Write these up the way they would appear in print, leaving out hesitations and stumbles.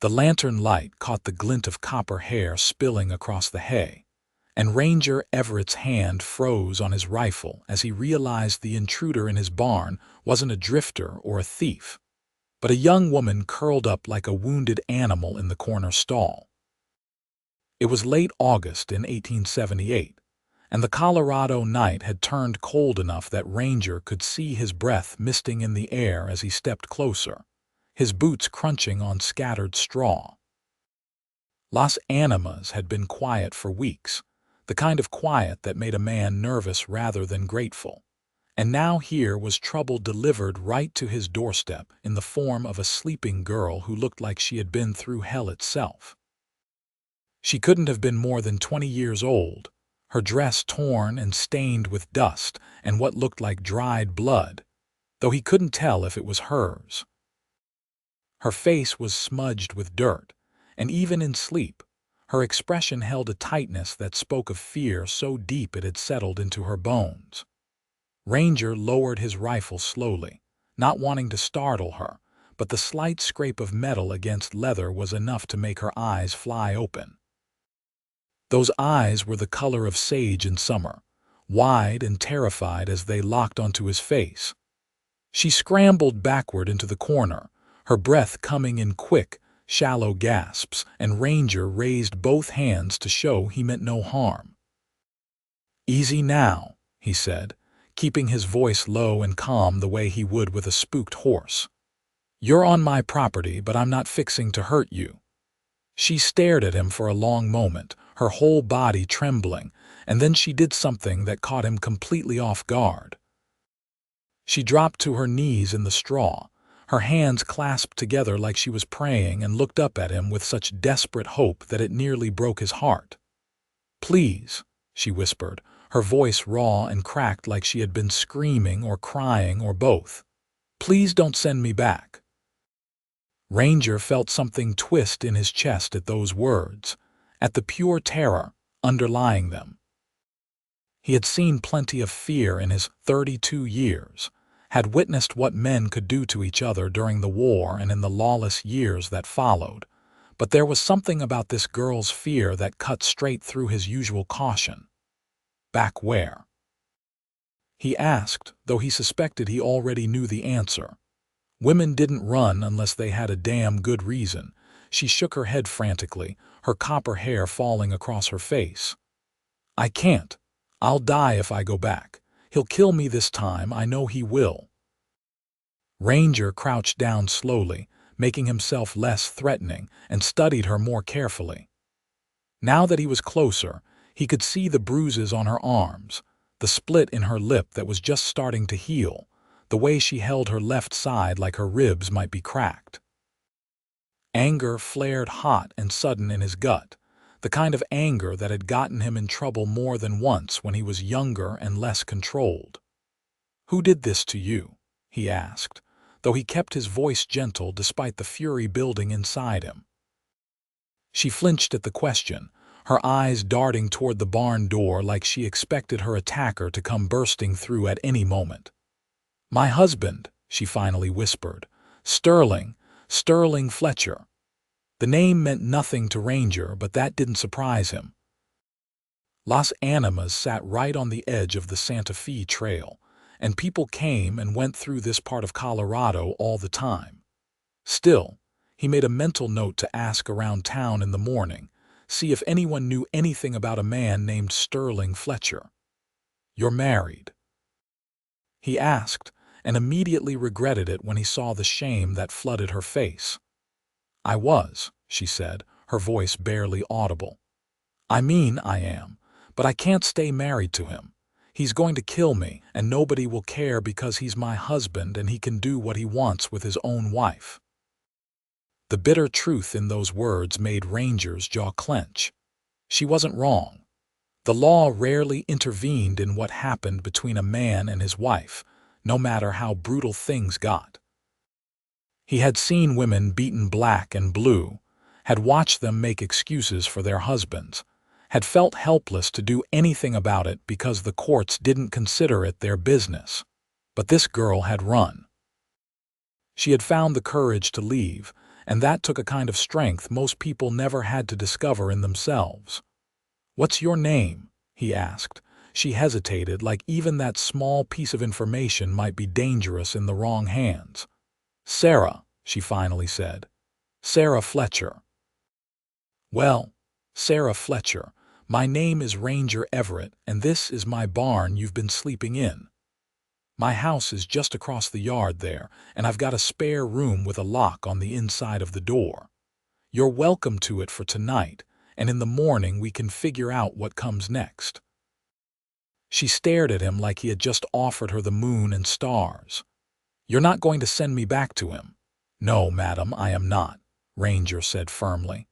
The lantern light caught the glint of copper hair spilling across the hay, and Ranger Everett's hand froze on his rifle as he realized the intruder in his barn wasn't a drifter or a thief, but a young woman curled up like a wounded animal in the corner stall. It was late August in 1878, and the Colorado night had turned cold enough that Ranger could see his breath misting in the air as he stepped closer, his boots crunching on scattered straw. Las Animas had been quiet for weeks, the kind of quiet that made a man nervous rather than grateful. And now here was trouble delivered right to his doorstep in the form of a sleeping girl who looked like she had been through hell itself. She couldn't have been more than 20 years old, her dress torn and stained with dust and what looked like dried blood, though he couldn't tell if it was hers. Her face was smudged with dirt, and even in sleep, her expression held a tightness that spoke of fear so deep it had settled into her bones. Ranger lowered his rifle slowly, not wanting to startle her, but the slight scrape of metal against leather was enough to make her eyes fly open. Those eyes were the color of sage in summer, wide and terrified as they locked onto his face. She scrambled backward into the corner, her breath coming in quick, shallow gasps, and Ranger raised both hands to show he meant no harm. "Easy now," he said, keeping his voice low and calm the way he would with a spooked horse. "You're on my property, but I'm not fixing to hurt you." She stared at him for a long moment, her whole body trembling, and then she did something that caught him completely off guard. She dropped to her knees in the straw, her hands clasped together like she was praying, and looked up at him with such desperate hope that it nearly broke his heart. "Please," she whispered, her voice raw and cracked like she had been screaming or crying or both. "Please don't send me back." Ranger felt something twist in his chest at those words, at the pure terror underlying them. He had seen plenty of fear in his 32 years, had witnessed what men could do to each other during the war and in the lawless years that followed, but there was something about this girl's fear that cut straight through his usual caution. Back where? He asked, though he suspected he already knew the answer. Women didn't run unless they had a damn good reason. She shook her head frantically, her copper hair falling across her face. "I can't. I'll die if I go back. He'll kill me this time, I know he will." Ranger crouched down slowly, making himself less threatening, and studied her more carefully. Now that he was closer, he could see the bruises on her arms, the split in her lip that was just starting to heal, the way she held her left side like her ribs might be cracked. Anger flared hot and sudden in his gut, the kind of anger that had gotten him in trouble more than once when he was younger and less controlled. "Who did this to you?" he asked, though he kept his voice gentle despite the fury building inside him. She flinched at the question, her eyes darting toward the barn door like she expected her attacker to come bursting through at any moment. "My husband," she finally whispered. "Sterling Fletcher." The name meant nothing to Ranger, but that didn't surprise him. Las Animas sat right on the edge of the Santa Fe Trail, and people came and went through this part of Colorado all the time. Still, he made a mental note to ask around town in the morning, see if anyone knew anything about a man named Sterling Fletcher. "You're married?" he asked, and immediately regretted it when he saw the shame that flooded her face. "I was," she said, her voice barely audible. "I mean I am, but I can't stay married to him. He's going to kill me, and nobody will care because he's my husband and he can do what he wants with his own wife." The bitter truth in those words made Ranger's jaw clench. She wasn't wrong. The law rarely intervened in what happened between a man and his wife, no matter how brutal things got. He had seen women beaten black and blue, had watched them make excuses for their husbands, had felt helpless to do anything about it because the courts didn't consider it their business. But this girl had run. She had found the courage to leave, and that took a kind of strength most people never had to discover in themselves. "What's your name?" he asked. She hesitated, like even that small piece of information might be dangerous in the wrong hands. "Sarah," she finally said. "Sarah Fletcher." "Well, Sarah Fletcher, my name is Ranger Everett, and this is my barn you've been sleeping in. My house is just across the yard there, and I've got a spare room with a lock on the inside of the door. You're welcome to it for tonight, and in the morning we can figure out what comes next." She stared at him like he had just offered her the moon and stars. "You're not going to send me back to him?" "No, madam, I am not," Ranger said firmly.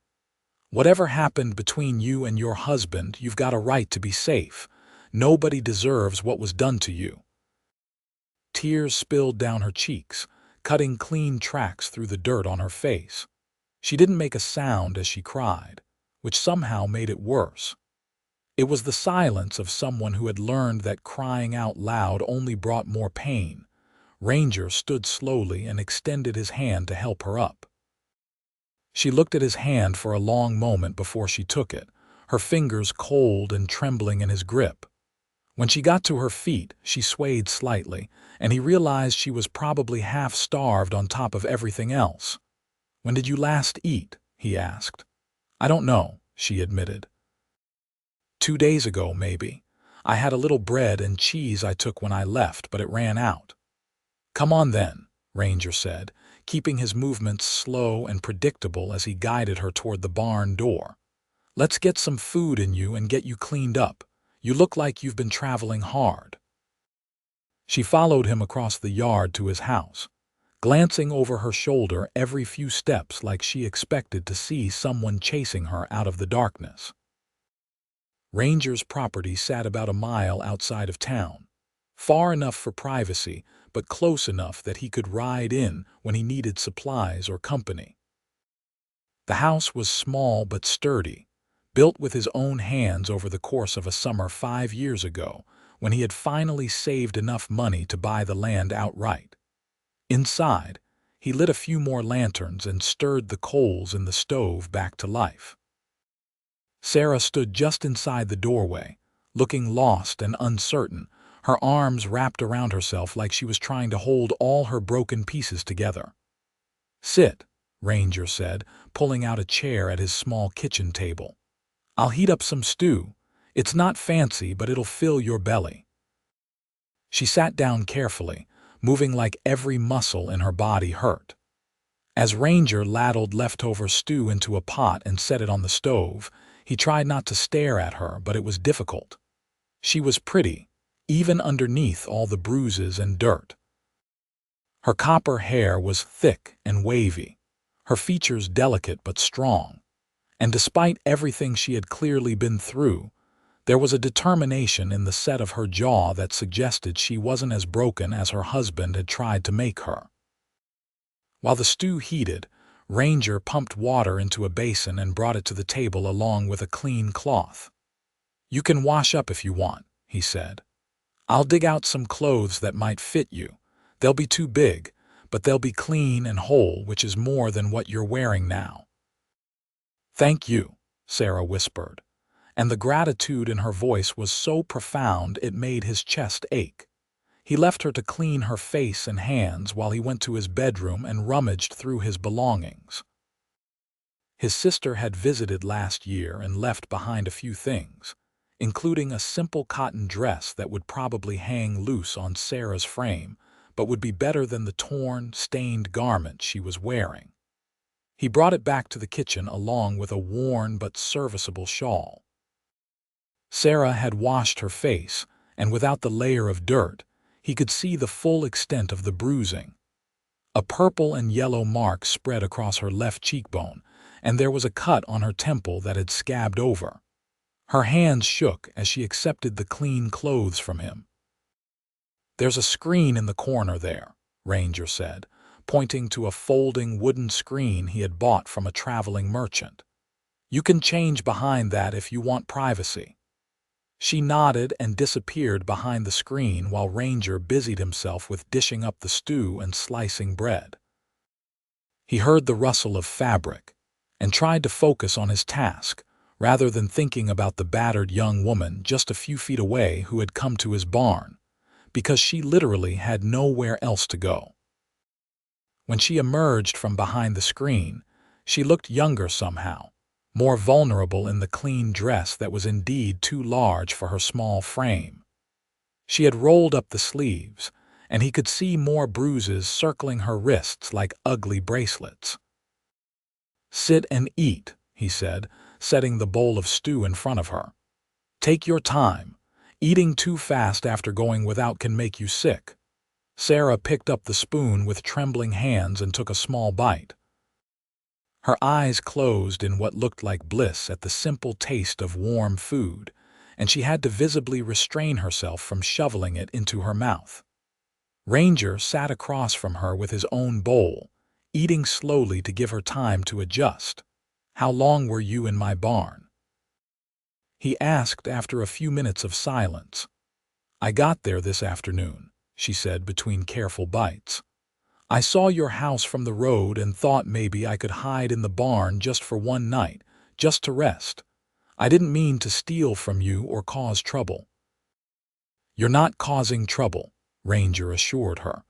"Whatever happened between you and your husband, you've got a right to be safe. Nobody deserves what was done to you." Tears spilled down her cheeks, cutting clean tracks through the dirt on her face. She didn't make a sound as she cried, which somehow made it worse. It was the silence of someone who had learned that crying out loud only brought more pain. Ranger stood slowly and extended his hand to help her up. She looked at his hand for a long moment before she took it, her fingers cold and trembling in his grip. When she got to her feet, she swayed slightly, and he realized she was probably half-starved on top of everything else. "When did you last eat?" he asked. "I don't know," she admitted. 2 days ago, maybe. I had a little bread and cheese I took when I left, but it ran out." "Come on then," Ranger said, keeping his movements slow and predictable as he guided her toward the barn door. "Let's get some food in you and get you cleaned up. You look like you've been traveling hard." She followed him across the yard to his house, glancing over her shoulder every few steps like she expected to see someone chasing her out of the darkness. Ranger's property sat about a mile outside of town, far enough for privacy, but close enough that he could ride in when he needed supplies or company. The house was small but sturdy, built with his own hands over the course of a summer 5 years ago, when he had finally saved enough money to buy the land outright. Inside, he lit a few more lanterns and stirred the coals in the stove back to life. Sarah stood just inside the doorway, looking lost and uncertain, her arms wrapped around herself like she was trying to hold all her broken pieces together. "Sit," Ranger said, pulling out a chair at his small kitchen table. "I'll heat up some stew. It's not fancy, but it'll fill your belly." She sat down carefully, moving like every muscle in her body hurt. As Ranger ladled leftover stew into a pot and set it on the stove, he tried not to stare at her, but it was difficult. She was pretty, even underneath all the bruises and dirt. Her copper hair was thick and wavy, her features delicate but strong, and despite everything she had clearly been through, there was a determination in the set of her jaw that suggested she wasn't as broken as her husband had tried to make her. While the stew heated, Ranger pumped water into a basin and brought it to the table along with a clean cloth. "You can wash up if you want," he said. "I'll dig out some clothes that might fit you. They'll be too big, but they'll be clean and whole, which is more than what you're wearing now." "Thank you," Sarah whispered, and the gratitude in her voice was so profound it made his chest ache. He left her to clean her face and hands while he went to his bedroom and rummaged through his belongings. His sister had visited last year and left behind a few things, including a simple cotton dress that would probably hang loose on Sarah's frame, but would be better than the torn, stained garment she was wearing. He brought it back to the kitchen along with a worn but serviceable shawl. Sarah had washed her face, and without the layer of dirt, he could see the full extent of the bruising. A purple and yellow mark spread across her left cheekbone, and there was a cut on her temple that had scabbed over. Her hands shook as she accepted the clean clothes from him. "There's a screen in the corner there," Ranger said, pointing to a folding wooden screen he had bought from a traveling merchant. "You can change behind that if you want privacy." She nodded and disappeared behind the screen while Ranger busied himself with dishing up the stew and slicing bread. He heard the rustle of fabric and tried to focus on his task, rather than thinking about the battered young woman just a few feet away who had come to his barn, because she literally had nowhere else to go. When she emerged from behind the screen, she looked younger somehow, more vulnerable in the clean dress that was indeed too large for her small frame. She had rolled up the sleeves, and he could see more bruises circling her wrists like ugly bracelets. "Sit and eat," he said, setting the bowl of stew in front of her. "Take your time. Eating too fast after going without can make you sick." Sarah picked up the spoon with trembling hands and took a small bite. Her eyes closed in what looked like bliss at the simple taste of warm food, and she had to visibly restrain herself from shoveling it into her mouth. Ranger sat across from her with his own bowl, eating slowly to give her time to adjust. "How long were you in my barn?" he asked after a few minutes of silence. "I got there this afternoon," she said between careful bites. "I saw your house from the road and thought maybe I could hide in the barn just for one night, just to rest. I didn't mean to steal from you or cause trouble." "You're not causing trouble," Ranger assured her,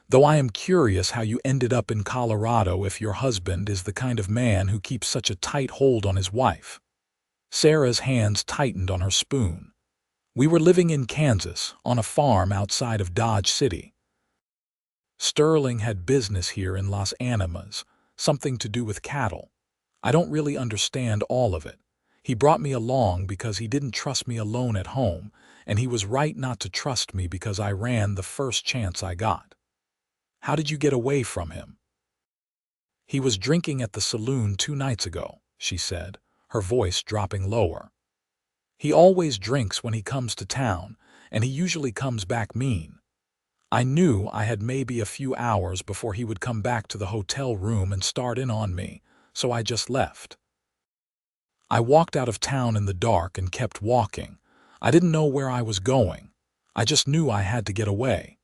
"though I am curious how you ended up in Colorado if your husband is the kind of man who keeps such a tight hold on his wife." Sarah's hands tightened on her spoon. "We were living in Kansas, on a farm outside of Dodge City. Sterling had business here in Los Animas, something to do with cattle. I don't really understand all of it. He brought me along because he didn't trust me alone at home, and he was right not to trust me because I ran the first chance I got." "How did you get away from him?" "He was drinking at the saloon 2 nights ago," she said, her voice dropping lower. "He always drinks when he comes to town, and he usually comes back mean. I knew I had maybe a few hours before he would come back to the hotel room and start in on me, so I just left. I walked out of town in the dark and kept walking. I didn't know where I was going. I just knew I had to get away."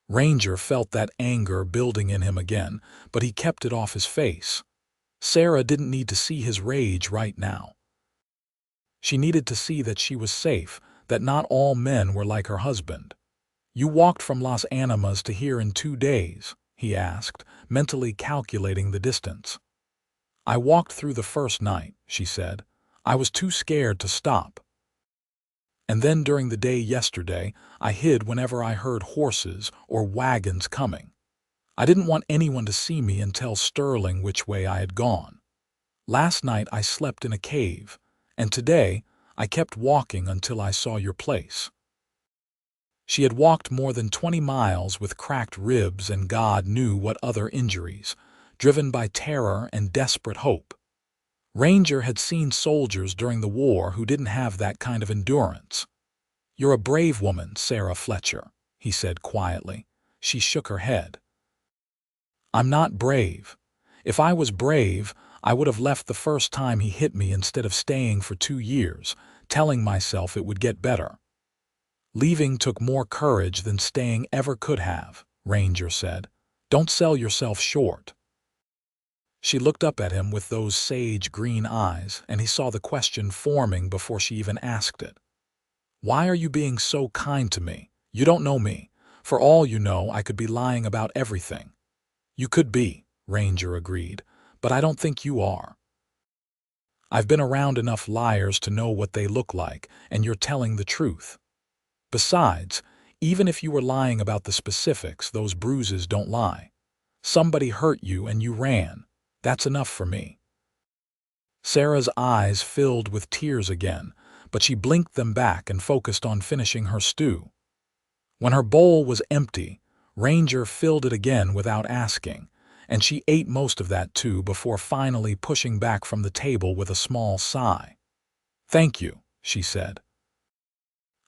Ranger felt that anger building in him again, but he kept it off his face. Sarah didn't need to see his rage right now. She needed to see that she was safe, that not all men were like her husband. "You walked from Los Animas to here in 2 days?" he asked, mentally calculating the distance. "I walked through the first night," she said. "I was too scared to stop. And then during the day yesterday, I hid whenever I heard horses or wagons coming. I didn't want anyone to see me and tell Sterling which way I had gone. Last night I slept in a cave, and today I kept walking until I saw your place." She had walked more than 20 miles with cracked ribs and God knew what other injuries, driven by terror and desperate hope. Ranger had seen soldiers during the war who didn't have that kind of endurance. "You're a brave woman, Sarah Fletcher," he said quietly. She shook her head. "I'm not brave. If I was brave, I would have left the first time he hit me instead of staying for 2 years, telling myself it would get better." "Leaving took more courage than staying ever could have," Ranger said. "Don't sell yourself short." She looked up at him with those sage green eyes, and he saw the question forming before she even asked it. "Why are you being so kind to me? You don't know me. For all you know, I could be lying about everything." "You could be," Ranger agreed, "but I don't think you are. I've been around enough liars to know what they look like, and you're telling the truth. Besides, even if you were lying about the specifics, those bruises don't lie. Somebody hurt you and you ran. That's enough for me." Sarah's eyes filled with tears again, but she blinked them back and focused on finishing her stew. When her bowl was empty, Ranger filled it again without asking, and she ate most of that too before finally pushing back from the table with a small sigh. "Thank you," she said.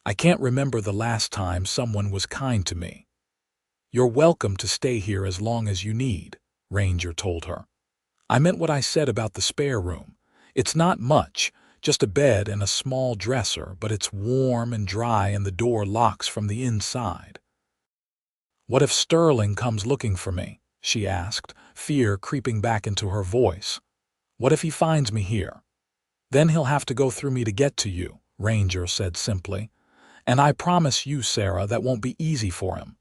"I can't remember the last time someone was kind to me." "You're welcome to stay here as long as you need," Ranger told her. "I meant what I said about the spare room. It's not much, just a bed and a small dresser, but it's warm and dry and the door locks from the inside." "What if Sterling comes looking for me?" she asked, fear creeping back into her voice. "What if he finds me here?" "Then he'll have to go through me to get to you," Ranger said simply. "And I promise you, Sarah, that won't be easy for him."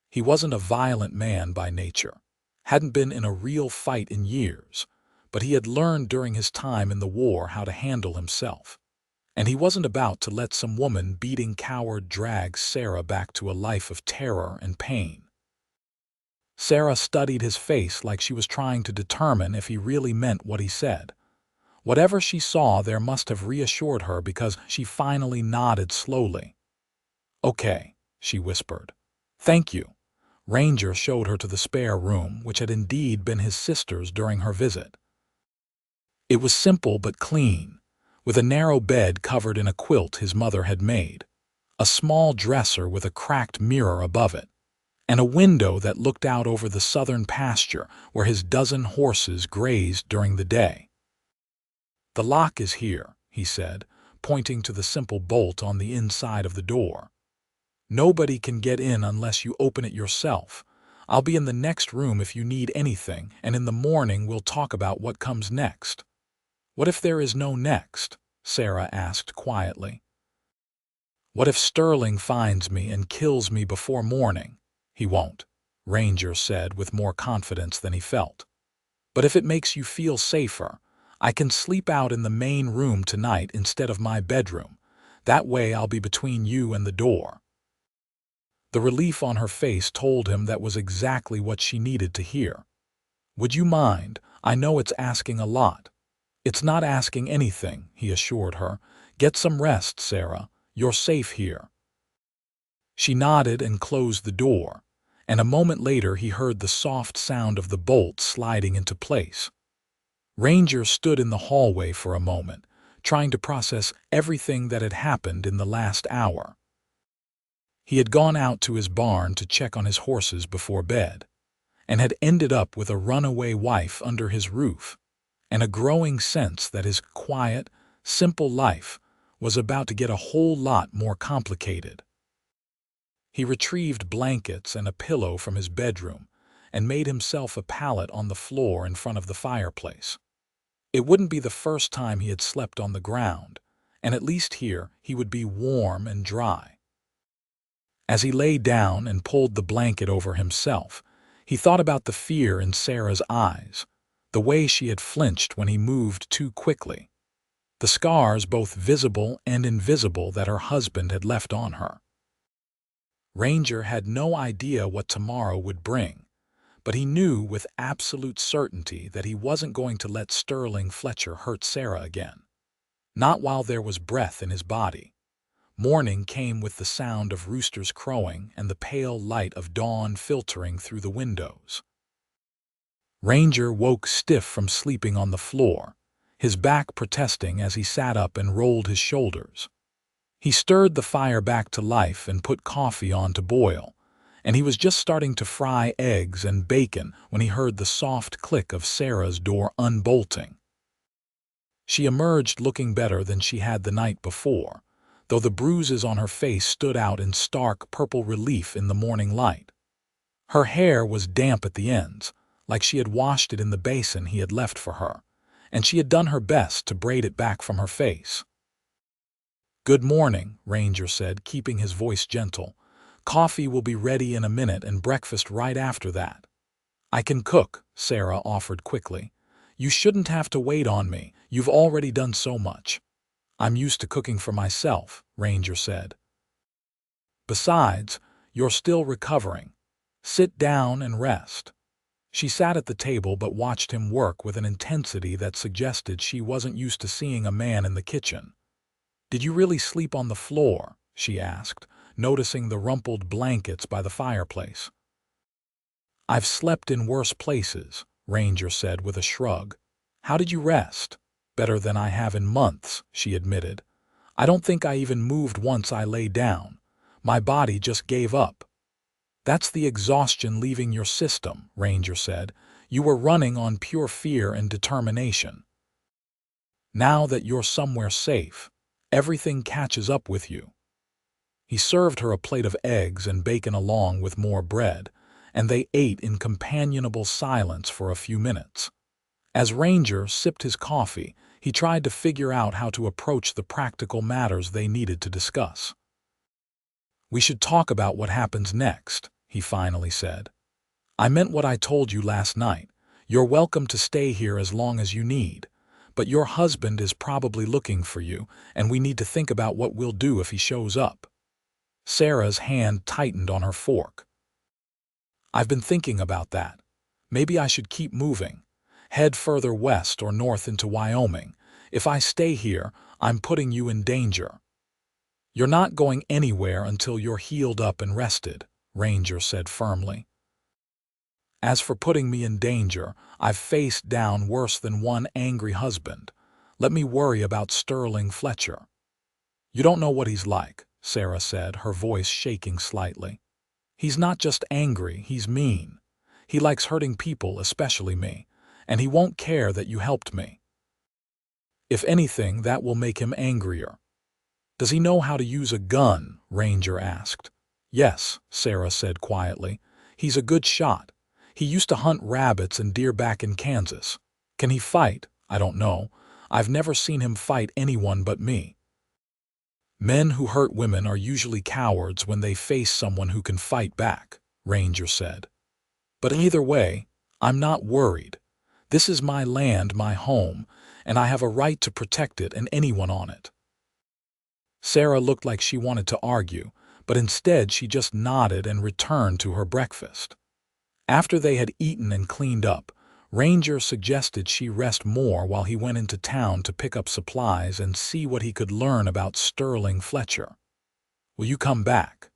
He wasn't a violent man by nature, hadn't been in a real fight in years, but he had learned during his time in the war how to handle himself. And he wasn't about to let some woman-beating coward drag Sarah back to a life of terror and pain. Sarah studied his face like she was trying to determine if he really meant what he said. Whatever she saw there must have reassured her because she finally nodded slowly. "Okay," she whispered. "Thank you." Ranger showed her to the spare room, which had indeed been his sister's during her visit. It was simple but clean, with a narrow bed covered in a quilt his mother had made, a small dresser with a cracked mirror above it, and a window that looked out over the southern pasture where his dozen horses grazed during the day. "The lock is here," he said, pointing to the simple bolt on the inside of the door. "Nobody can get in unless you open it yourself. I'll be in the next room if you need anything, and in the morning we'll talk about what comes next." "What if there is no next?" Sarah asked quietly. "What if Sterling finds me and kills me before morning?" "He won't," Ranger said with more confidence than he felt. "But if it makes you feel safer, I can sleep out in the main room tonight instead of my bedroom. That way I'll be between you and the door." The relief on her face told him that was exactly what she needed to hear. "Would you mind? I know it's asking a lot." "It's not asking anything," he assured her. "Get some rest, Sarah. You're safe here." She nodded and closed the door, and a moment later he heard the soft sound of the bolt sliding into place. Ranger stood in the hallway for a moment, trying to process everything that had happened in the last hour. He had gone out to his barn to check on his horses before bed, and had ended up with a runaway wife under his roof, and a growing sense that his quiet, simple life was about to get a whole lot more complicated. He retrieved blankets and a pillow from his bedroom and made himself a pallet on the floor in front of the fireplace. It wouldn't be the first time he had slept on the ground, and at least here he would be warm and dry. As he lay down and pulled the blanket over himself, he thought about the fear in Sarah's eyes, the way she had flinched when he moved too quickly, the scars both visible and invisible that her husband had left on her. Ranger had no idea what tomorrow would bring, but he knew with absolute certainty that he wasn't going to let Sterling Fletcher hurt Sarah again. Not while there was breath in his body. Morning came with the sound of roosters crowing and the pale light of dawn filtering through the windows. Ranger woke stiff from sleeping on the floor, his back protesting as he sat up and rolled his shoulders. He stirred the fire back to life and put coffee on to boil, and he was just starting to fry eggs and bacon when he heard the soft click of Sarah's door unbolting. She emerged looking better than she had the night before, though the bruises on her face stood out in stark purple relief in the morning light. Her hair was damp at the ends, like she had washed it in the basin he had left for her, and she had done her best to braid it back from her face. "Good morning," Ranger said, keeping his voice gentle. "Coffee will be ready in a minute and breakfast right after that." "I can cook," Sarah offered quickly. "You shouldn't have to wait on me. You've already done so much." "I'm used to cooking for myself," Ranger said. "Besides, you're still recovering. Sit down and rest." She sat at the table but watched him work with an intensity that suggested she wasn't used to seeing a man in the kitchen. "Did you really sleep on the floor?" she asked, noticing the rumpled blankets by the fireplace. "I've slept in worse places," Ranger said with a shrug. "How did you rest?" "Better than I have in months," she admitted. "I don't think I even moved once I lay down. My body just gave up." "That's the exhaustion leaving your system," Ranger said. "You were running on pure fear and determination. Now that you're somewhere safe, everything catches up with you." He served her a plate of eggs and bacon along with more bread, and they ate in companionable silence for a few minutes. As Ranger sipped his coffee, he tried to figure out how to approach the practical matters they needed to discuss. "We should talk about what happens next," he finally said. "I meant what I told you last night. You're welcome to stay here as long as you need. But your husband is probably looking for you, and we need to think about what we'll do if he shows up." Sarah's hand tightened on her fork. "I've been thinking about that. Maybe I should keep moving. Head further west or north into Wyoming. If I stay here, I'm putting you in danger." "You're not going anywhere until you're healed up and rested," Ranger said firmly. "As for putting me in danger, I've faced down worse than one angry husband. Let me worry about Sterling Fletcher." "You don't know what he's like," Sarah said, her voice shaking slightly. "He's not just angry, he's mean. He likes hurting people, especially me, and he won't care that you helped me. If anything, that will make him angrier." "Does he know how to use a gun?" Ranger asked. "Yes," Sarah said quietly. "He's a good shot. He used to hunt rabbits and deer back in Kansas. Can he fight? I don't know. I've never seen him fight anyone but me." "Men who hurt women are usually cowards when they face someone who can fight back," Ranger said. "But either way, I'm not worried. This is my land, my home, and I have a right to protect it and anyone on it." Sarah looked like she wanted to argue, but instead she just nodded and returned to her breakfast. After they had eaten and cleaned up, Ranger suggested she rest more while he went into town to pick up supplies and see what he could learn about Sterling Fletcher. "Will you come back?"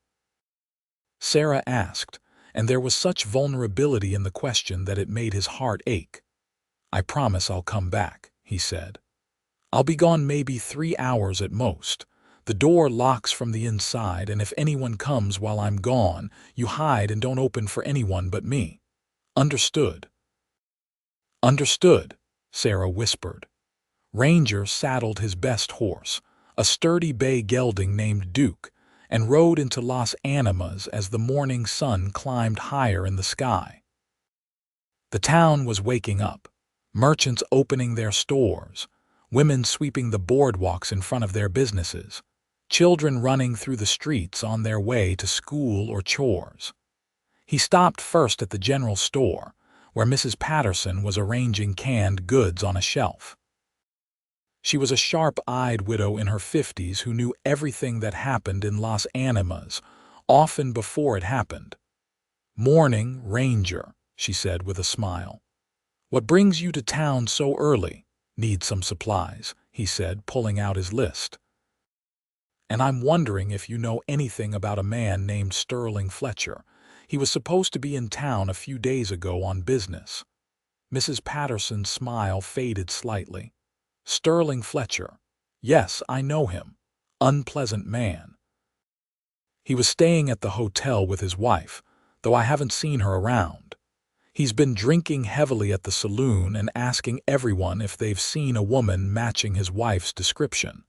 Sarah asked, and there was such vulnerability in the question that it made his heart ache. "I promise I'll come back," he said. "I'll be gone maybe 3 hours at most. The door locks from the inside, and if anyone comes while I'm gone, you hide and don't open for anyone but me. Understood?" "Understood," Sarah whispered. Ranger saddled his best horse, a sturdy bay gelding named Duke, and rode into Las Animas as the morning sun climbed higher in the sky. The town was waking up, merchants opening their stores, women sweeping the boardwalks in front of their businesses, children running through the streets on their way to school or chores. He stopped first at the general store, where Mrs. Patterson was arranging canned goods on a shelf. She was a sharp-eyed widow in her 50s who knew everything that happened in Las Animas, often before it happened. "Morning, Ranger," she said with a smile. "What brings you to town so early?" "Need some supplies," he said, pulling out his list. "And I'm wondering if you know anything about a man named Sterling Fletcher. He was supposed to be in town a few days ago on business." Mrs. Patterson's smile faded slightly. "Sterling Fletcher. Yes, I know him. Unpleasant man. He was staying at the hotel with his wife, though I haven't seen her around. He's been drinking heavily at the saloon and asking everyone if they've seen a woman matching his wife's description.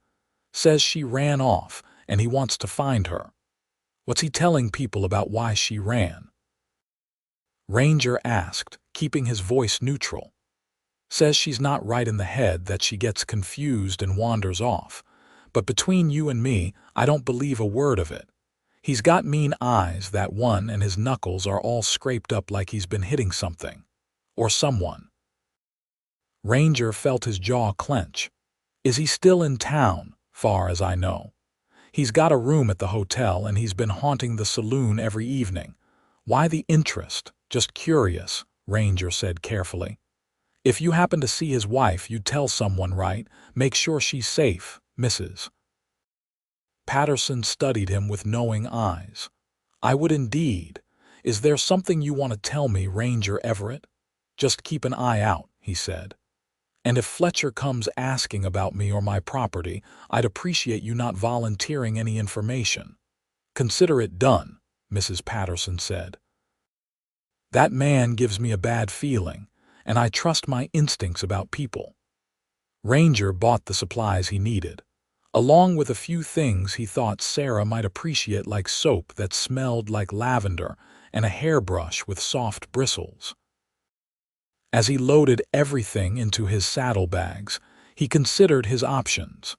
Says she ran off, and he wants to find her." "What's he telling people about why she ran?" Ranger asked, keeping his voice neutral. "Says she's not right in the head, that she gets confused and wanders off. But between you and me, I don't believe a word of it. He's got mean eyes, that one, and his knuckles are all scraped up like he's been hitting something. Or someone." Ranger felt his jaw clench. "Is he still in town, far as I know?" "He's got a room at the hotel, and he's been haunting the saloon every evening." "Why the interest?" "Just curious," Ranger said carefully. "If you happen to see his wife, you'd tell someone, right? Make sure she's safe, Mrs." Patterson studied him with knowing eyes. "I would indeed. Is there something you want to tell me, Ranger Everett?" "Just keep an eye out," he said. "And if Fletcher comes asking about me or my property, I'd appreciate you not volunteering any information." "Consider it done," Mrs. Patterson said. "That man gives me a bad feeling, and I trust my instincts about people." Ranger bought the supplies he needed, along with a few things he thought Sarah might appreciate, like soap that smelled like lavender and a hairbrush with soft bristles. As he loaded everything into his saddlebags, he considered his options.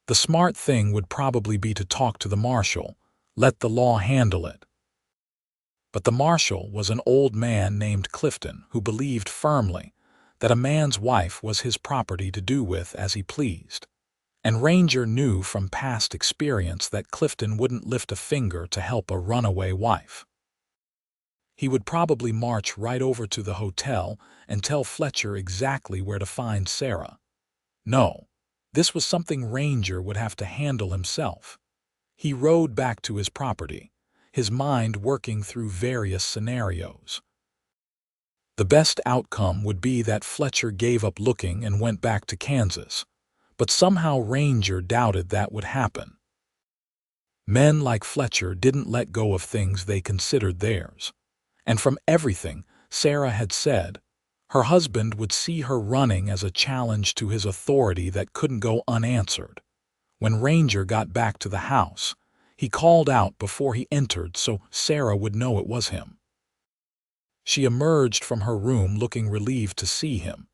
The smart thing would probably be to talk to the marshal, let the law handle it. But the marshal was an old man named Clifton who believed firmly that a man's wife was his property to do with as he pleased. And Ranger knew from past experience that Clifton wouldn't lift a finger to help a runaway wife. He would probably march right over to the hotel and tell Fletcher exactly where to find Sarah. No, this was something Ranger would have to handle himself. He rode back to his property, his mind working through various scenarios. The best outcome would be that Fletcher gave up looking and went back to Kansas, but somehow Ranger doubted that would happen. Men like Fletcher didn't let go of things they considered theirs, and from everything Sarah had said, her husband would see her running as a challenge to his authority that couldn't go unanswered. When Ranger got back to the house, he called out before he entered so Sarah would know it was him. She emerged from her room looking relieved to see him,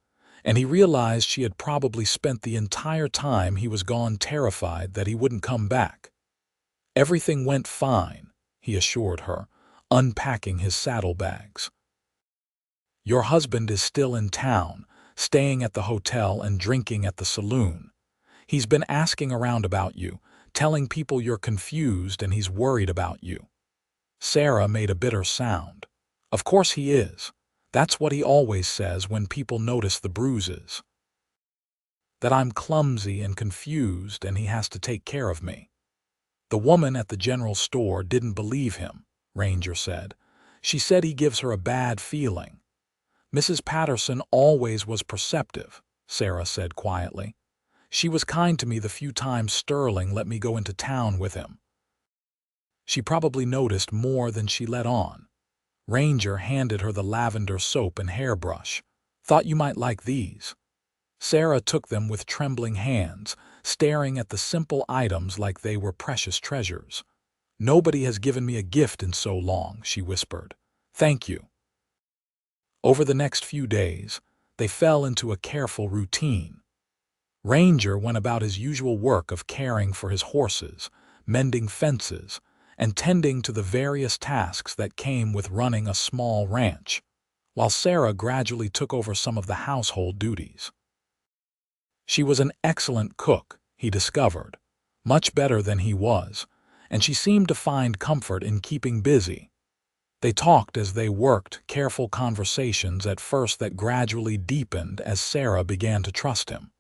and he realized she had probably spent the entire time he was gone terrified that he wouldn't come back. Everything went fine, he assured her, unpacking his saddlebags. Your husband is still in town, staying at the hotel and drinking at the saloon. He's been asking around about you, telling people you're confused and he's worried about you. Sarah made a bitter sound. Of course he is. That's what he always says when people notice the bruises. That I'm clumsy and confused and he has to take care of me. The woman at the general store didn't believe him, Ranger said. She said he gives her a bad feeling. Mrs. Patterson always was perceptive, Sarah said quietly. She was kind to me the few times Sterling let me go into town with him. She probably noticed more than she let on. Ranger handed her the lavender soap and hairbrush. Thought you might like these. Sarah took them with trembling hands, staring at the simple items like they were precious treasures. Nobody has given me a gift in so long, she whispered. Thank you. Over the next few days, they fell into a careful routine. Ranger went about his usual work of caring for his horses, mending fences, and tending to the various tasks that came with running a small ranch, while Sarah gradually took over some of the household duties. She was an excellent cook, he discovered, much better than he was, and she seemed to find comfort in keeping busy. They talked as they worked, careful conversations at first that gradually deepened as Sarah began to trust him.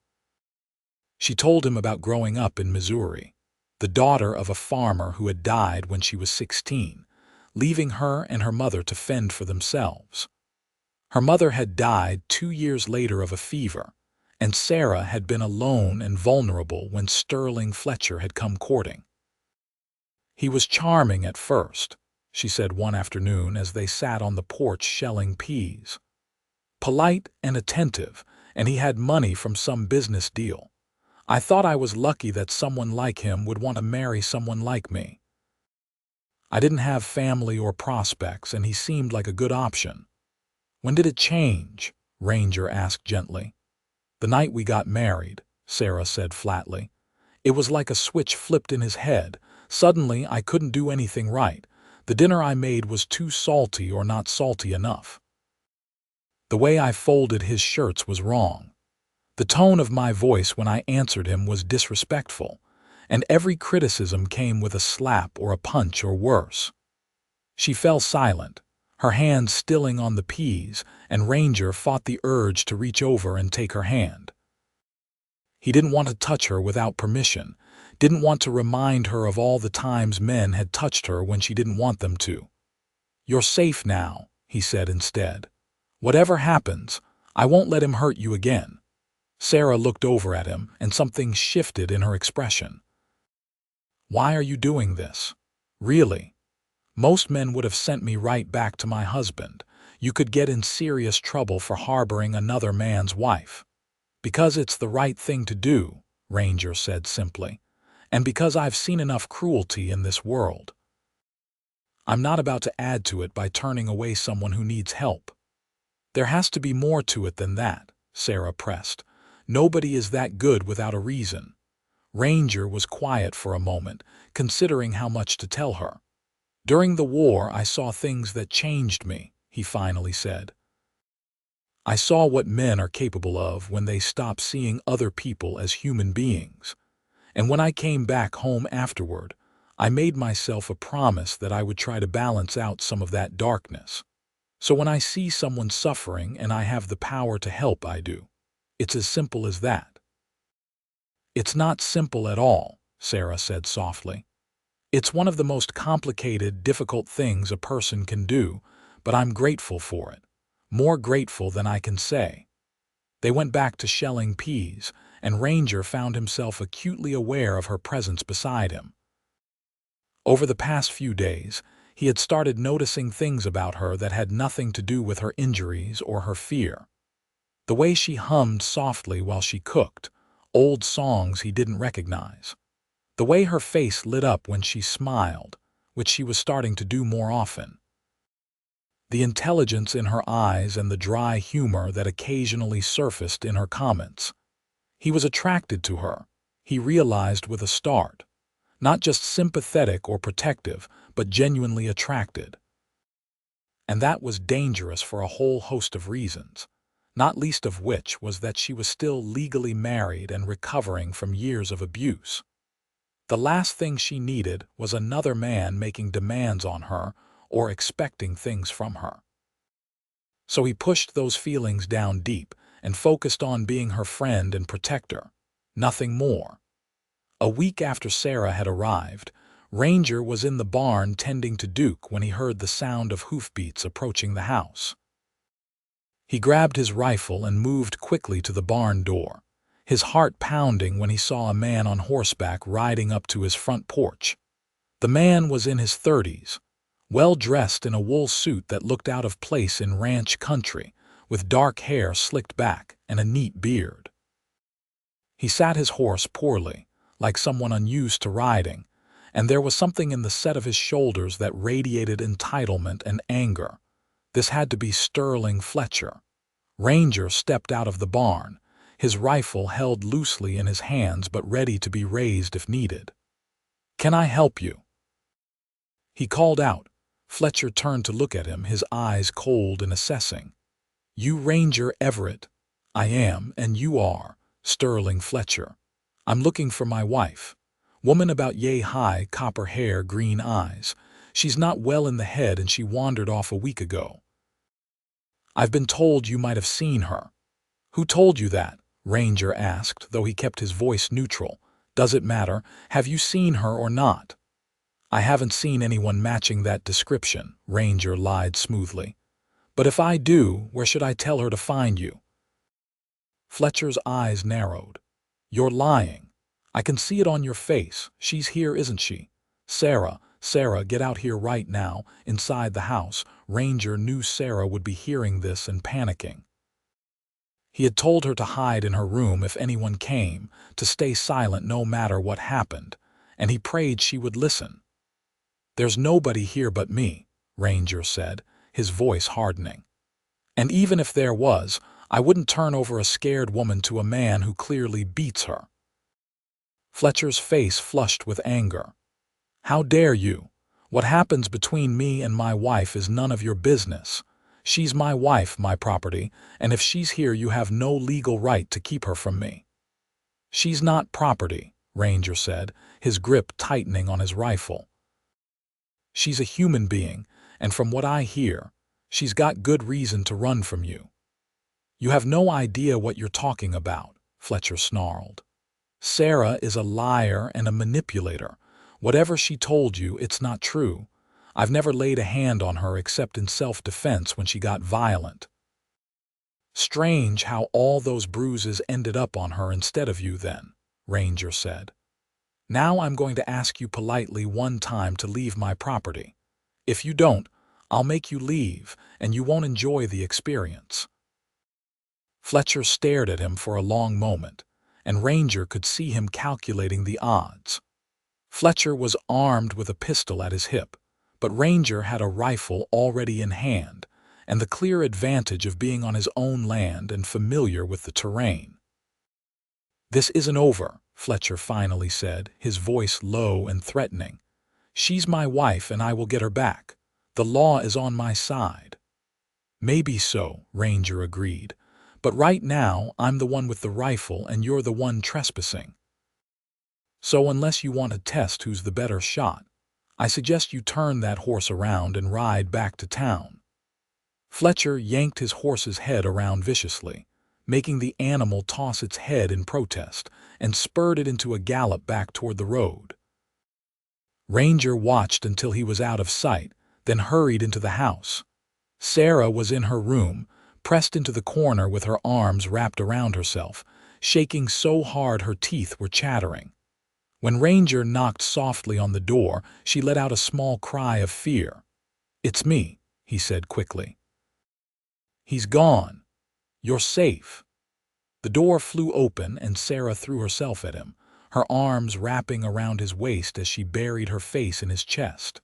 She told him about growing up in Missouri, the daughter of a farmer who had died when she was 16, leaving her and her mother to fend for themselves. Her mother had died 2 years later of a fever, and Sarah had been alone and vulnerable when Sterling Fletcher had come courting. He was charming at first, she said one afternoon as they sat on the porch shelling peas. Polite and attentive, and he had money from some business deal. I thought I was lucky that someone like him would want to marry someone like me. I didn't have family or prospects, and he seemed like a good option. When did it change? Ranger asked gently. The night we got married, Sarah said flatly. It was like a switch flipped in his head. Suddenly, I couldn't do anything right. The dinner I made was too salty or not salty enough. The way I folded his shirts was wrong. The tone of my voice when I answered him was disrespectful, and every criticism came with a slap or a punch or worse. She fell silent, her hand stilling on the peas, and Ranger fought the urge to reach over and take her hand. He didn't want to touch her without permission, didn't want to remind her of all the times men had touched her when she didn't want them to. You're safe now, he said instead. Whatever happens, I won't let him hurt you again. Sarah looked over at him, and something shifted in her expression. Why are you doing this? Really? Most men would have sent me right back to my husband. You could get in serious trouble for harboring another man's wife. Because it's the right thing to do, Ranger said simply, and because I've seen enough cruelty in this world. I'm not about to add to it by turning away someone who needs help. There has to be more to it than that, Sarah pressed. Nobody is that good without a reason. Ranger was quiet for a moment, considering how much to tell her. During the war, I saw things that changed me, he finally said. I saw what men are capable of when they stop seeing other people as human beings. And when I came back home afterward, I made myself a promise that I would try to balance out some of that darkness. So when I see someone suffering and I have the power to help, I do. It's as simple as that. It's not simple at all, Sarah said softly. It's one of the most complicated, difficult things a person can do, but I'm grateful for it. More grateful than I can say. They went back to shelling peas, and Ranger found himself acutely aware of her presence beside him. Over the past few days, he had started noticing things about her that had nothing to do with her injuries or her fear. The way she hummed softly while she cooked, old songs he didn't recognize. The way her face lit up when she smiled, which she was starting to do more often. The intelligence in her eyes and the dry humor that occasionally surfaced in her comments. He was attracted to her, he realized with a start. Not just sympathetic or protective, but genuinely attracted. And that was dangerous for a whole host of reasons, not least of which was that she was still legally married and recovering from years of abuse. The last thing she needed was another man making demands on her or expecting things from her. So he pushed those feelings down deep and focused on being her friend and protector, nothing more. A week after Sarah had arrived, Ranger was in the barn tending to Duke when he heard the sound of hoofbeats approaching the house. He grabbed his rifle and moved quickly to the barn door, his heart pounding when he saw a man on horseback riding up to his front porch. The man was in his 30s, well-dressed in a wool suit that looked out of place in ranch country, with dark hair slicked back and a neat beard. He sat his horse poorly, like someone unused to riding, and there was something in the set of his shoulders that radiated entitlement and anger. This had to be Sterling Fletcher. Ranger stepped out of the barn, his rifle held loosely in his hands but ready to be raised if needed. "Can I help you?" he called out. Fletcher turned to look at him, his eyes cold and assessing. "You Ranger Everett?" "I am, and you are." "Sterling Fletcher. I'm looking for my wife. Woman about yay-high, copper hair, green eyes. She's not well in the head and she wandered off a week ago. I've been told you might have seen her." "Who told you that?" Ranger asked, though he kept his voice neutral. "Does it matter? Have you seen her or not?" "I haven't seen anyone matching that description," Ranger lied smoothly. "But if I do, where should I tell her to find you?" Fletcher's eyes narrowed. "You're lying. I can see it on your face. She's here, isn't she?" Sarah, get out here right now, inside the house." Ranger knew Sarah would be hearing this and panicking. He had told her to hide in her room if anyone came, to stay silent no matter what happened, and he prayed she would listen. "There's nobody here but me," Ranger said, his voice hardening. "And even if there was, I wouldn't turn over a scared woman to a man who clearly beats her." Fletcher's face flushed with anger. "How dare you? What happens between me and my wife is none of your business. She's my wife, my property, and if she's here you have no legal right to keep her from me." "She's not property," Ranger said, his grip tightening on his rifle. "She's a human being, and from what I hear, she's got good reason to run from you." "You have no idea what you're talking about," Fletcher snarled. "Sarah is a liar and a manipulator. Whatever she told you, it's not true. I've never laid a hand on her except in self-defense when she got violent." "Strange how all those bruises ended up on her instead of you then," Ranger said. "Now I'm going to ask you politely one time to leave my property. If you don't, I'll make you leave, and you won't enjoy the experience." Fletcher stared at him for a long moment, and Ranger could see him calculating the odds. Fletcher was armed with a pistol at his hip, but Ranger had a rifle already in hand, and the clear advantage of being on his own land and familiar with the terrain. "This isn't over," Fletcher finally said, his voice low and threatening. "She's my wife and I will get her back. The law is on my side." "Maybe so," Ranger agreed, "but right now I'm the one with the rifle and you're the one trespassing. So unless you want to test who's the better shot, I suggest you turn that horse around and ride back to town." Fletcher yanked his horse's head around viciously, making the animal toss its head in protest, and spurred it into a gallop back toward the road. Ranger watched until he was out of sight, then hurried into the house. Sarah was in her room, pressed into the corner with her arms wrapped around herself, shaking so hard her teeth were chattering. When Ranger knocked softly on the door, she let out a small cry of fear. "It's me," he said quickly. "He's gone. You're safe." The door flew open and Sarah threw herself at him, her arms wrapping around his waist as she buried her face in his chest.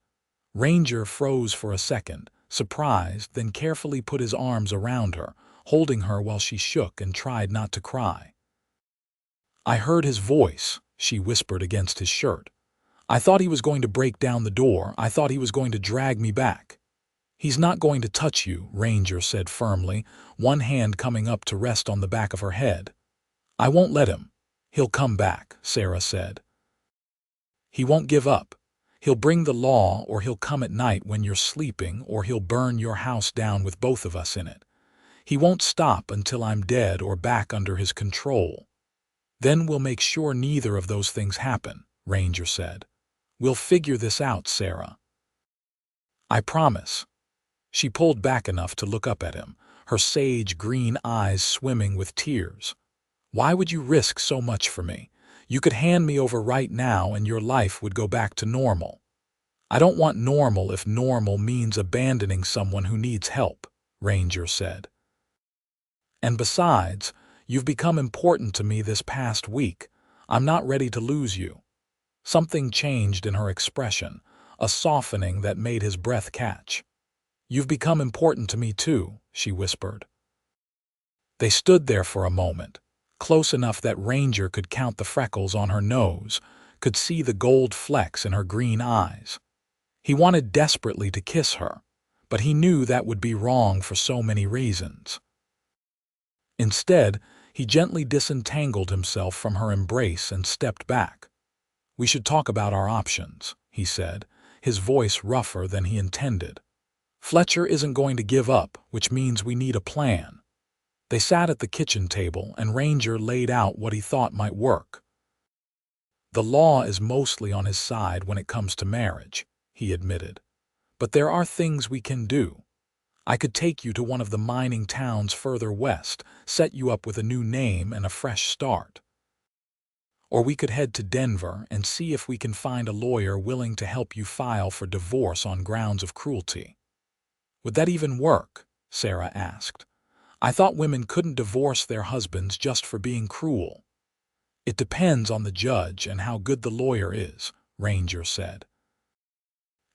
Ranger froze for a second, surprised, then carefully put his arms around her, holding her while she shook and tried not to cry. "I heard his voice," she whispered against his shirt. "I thought he was going to break down the door. I thought he was going to drag me back." "He's not going to touch you," Ranger said firmly, one hand coming up to rest on the back of her head. "I won't let him. He'll come back," Sarah said. "He won't give up. He'll bring the law, or he'll come at night when you're sleeping, or he'll burn your house down with both of us in it. He won't stop until I'm dead or back under his control. Then we'll make sure neither of those things happen," Ranger said. "We'll figure this out, Sarah. I promise." She pulled back enough to look up at him, her sage green eyes swimming with tears. "Why would you risk so much for me? You could hand me over right now and your life would go back to normal." "I don't want normal if normal means abandoning someone who needs help," Ranger said. "And besides, you've become important to me this past week. I'm not ready to lose you." Something changed in her expression, a softening that made his breath catch. "You've become important to me too," she whispered. They stood there for a moment, close enough that Ranger could count the freckles on her nose, could see the gold flecks in her green eyes. He wanted desperately to kiss her, but he knew that would be wrong for so many reasons. Instead, he gently disentangled himself from her embrace and stepped back. "We should talk about our options," he said, his voice rougher than he intended. "Fletcher isn't going to give up, which means we need a plan." They sat at the kitchen table and Ranger laid out what he thought might work. "The law is mostly on his side when it comes to marriage," he admitted. "But there are things we can do. I could take you to one of the mining towns further west, set you up with a new name and a fresh start. Or we could head to Denver and see if we can find a lawyer willing to help you file for divorce on grounds of cruelty." "Would that even work?" Sarah asked. "I thought women couldn't divorce their husbands just for being cruel." "It depends on the judge and how good the lawyer is," Ranger said.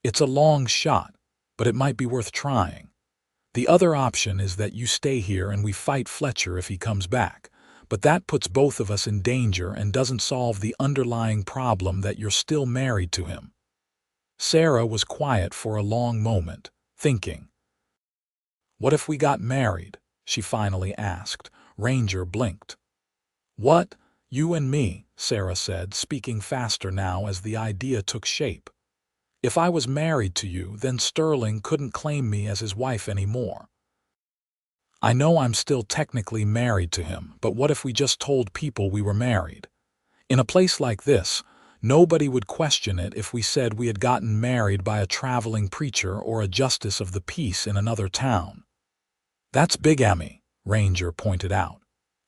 "It's a long shot, but it might be worth trying. The other option is that you stay here and we fight Fletcher if he comes back, but that puts both of us in danger and doesn't solve the underlying problem that you're still married to him." Sarah was quiet for a long moment, thinking. "What if we got married?" she finally asked. Ranger blinked. "What? You and me," Sarah said, speaking faster now as the idea took shape. "If I was married to you, then Sterling couldn't claim me as his wife anymore. I know I'm still technically married to him, but what if we just told people we were married? In a place like this, nobody would question it if we said we had gotten married by a traveling preacher or a justice of the peace in another town." "That's bigamy," Ranger pointed out.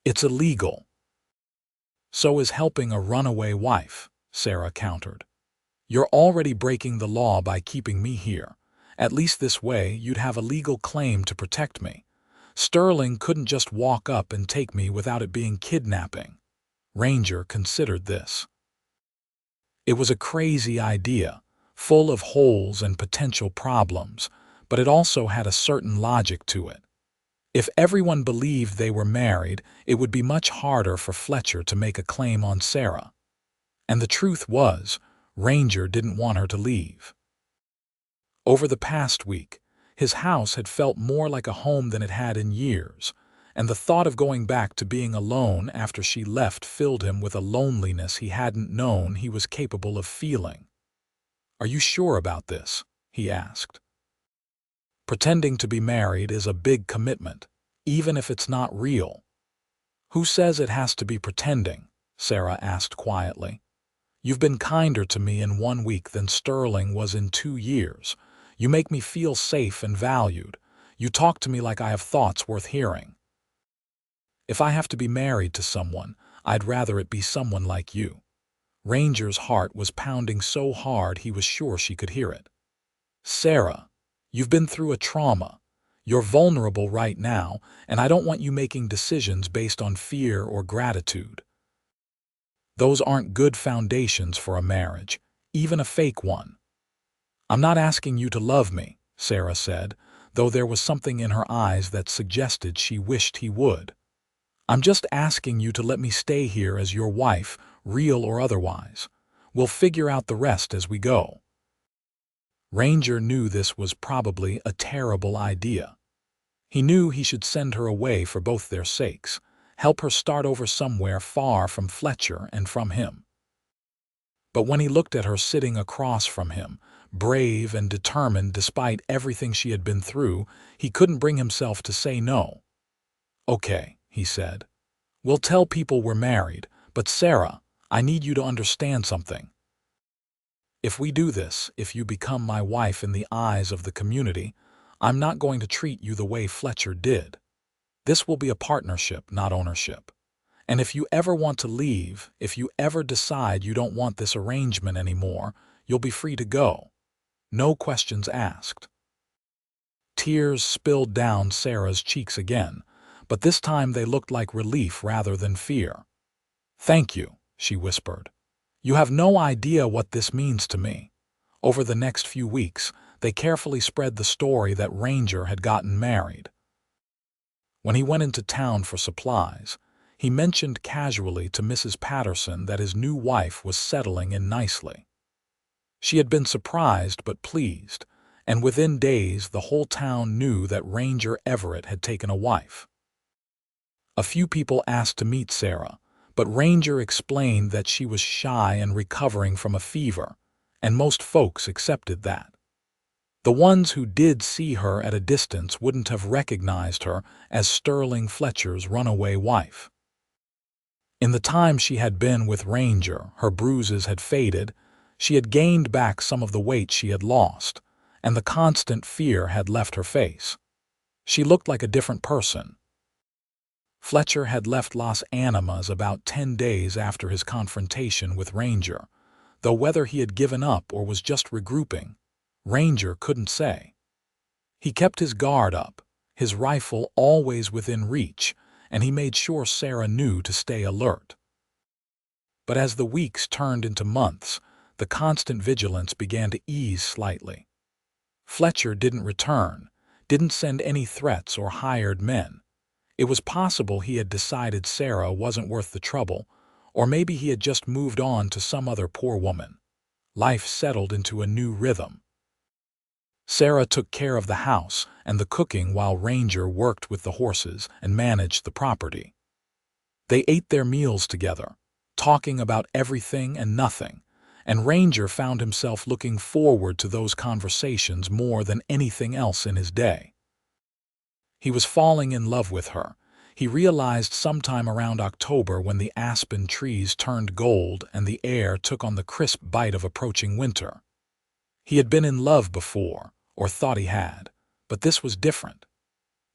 "It's illegal." "So is helping a runaway wife," Sarah countered. "You're already breaking the law by keeping me here. At least this way you'd have a legal claim to protect me. Sterling couldn't just walk up and take me without it being kidnapping." Ranger considered this. It was a crazy idea. full of holes and potential problems, but it also had a certain logic to it. If everyone believed they were married, it would be much harder for Fletcher to make a claim on Sarah. And the truth was, Ranger didn't want her to leave. Over the past week, his house had felt more like a home than it had in years, and the thought of going back to being alone after she left filled him with a loneliness he hadn't known he was capable of feeling. "Are you sure about this?" he asked. Pretending to be married is a big commitment, even if it's not real. "Who says it has to be pretending?" Sarah asked quietly. "You've been kinder to me in 1 week than Sterling was in 2 years. You make me feel safe and valued. You talk to me like I have thoughts worth hearing. If I have to be married to someone, I'd rather it be someone like you." Ranger's heart was pounding so hard he was sure she could hear it. "Sarah, you've been through a trauma. You're vulnerable right now, and I don't want you making decisions based on fear or gratitude. Those aren't good foundations for a marriage, even a fake one." "I'm not asking you to love me," Sarah said, though there was something in her eyes that suggested she wished he would. "I'm just asking you to let me stay here as your wife, real or otherwise. We'll figure out the rest as we go." Ranger knew this was probably a terrible idea. He knew he should send her away for both their sakes, help her start over somewhere far from Fletcher and from him. But when he looked at her sitting across from him, brave and determined despite everything she had been through, he couldn't bring himself to say no. "Okay," he said. "We'll tell people we're married, but Sarah, I need you to understand something. If we do this, if you become my wife in the eyes of the community, I'm not going to treat you the way Fletcher did. This will be a partnership, not ownership. And if you ever want to leave, if you ever decide you don't want this arrangement anymore, you'll be free to go. No questions asked." Tears spilled down Sarah's cheeks again, but this time they looked like relief rather than fear. "Thank you," she whispered. "You have no idea what this means to me." Over the next few weeks, they carefully spread the story that Ranger had gotten married. When he went into town for supplies, he mentioned casually to Mrs. Patterson that his new wife was settling in nicely. She had been surprised but pleased, and within days the whole town knew that Ranger Everett had taken a wife. A few people asked to meet Sarah, but Ranger explained that she was shy and recovering from a fever, and most folks accepted that. The ones who did see her at a distance wouldn't have recognized her as Sterling Fletcher's runaway wife. In the time she had been with Ranger, her bruises had faded, she had gained back some of the weight she had lost, and the constant fear had left her face. She looked like a different person. Fletcher had left Las Animas about 10 days after his confrontation with Ranger, though whether he had given up or was just regrouping, Ranger couldn't say. He kept his guard up, his rifle always within reach, and he made sure Sarah knew to stay alert. But as the weeks turned into months, the constant vigilance began to ease slightly. Fletcher didn't return, didn't send any threats or hired men. It was possible he had decided Sarah wasn't worth the trouble, or maybe he had just moved on to some other poor woman. Life settled into a new rhythm. Sarah took care of the house and the cooking while Ranger worked with the horses and managed the property. They ate their meals together, talking about everything and nothing, and Ranger found himself looking forward to those conversations more than anything else in his day. He was falling in love with her. He realized sometime around October when the aspen trees turned gold and the air took on the crisp bite of approaching winter. He had been in love before, or thought he had, but this was different.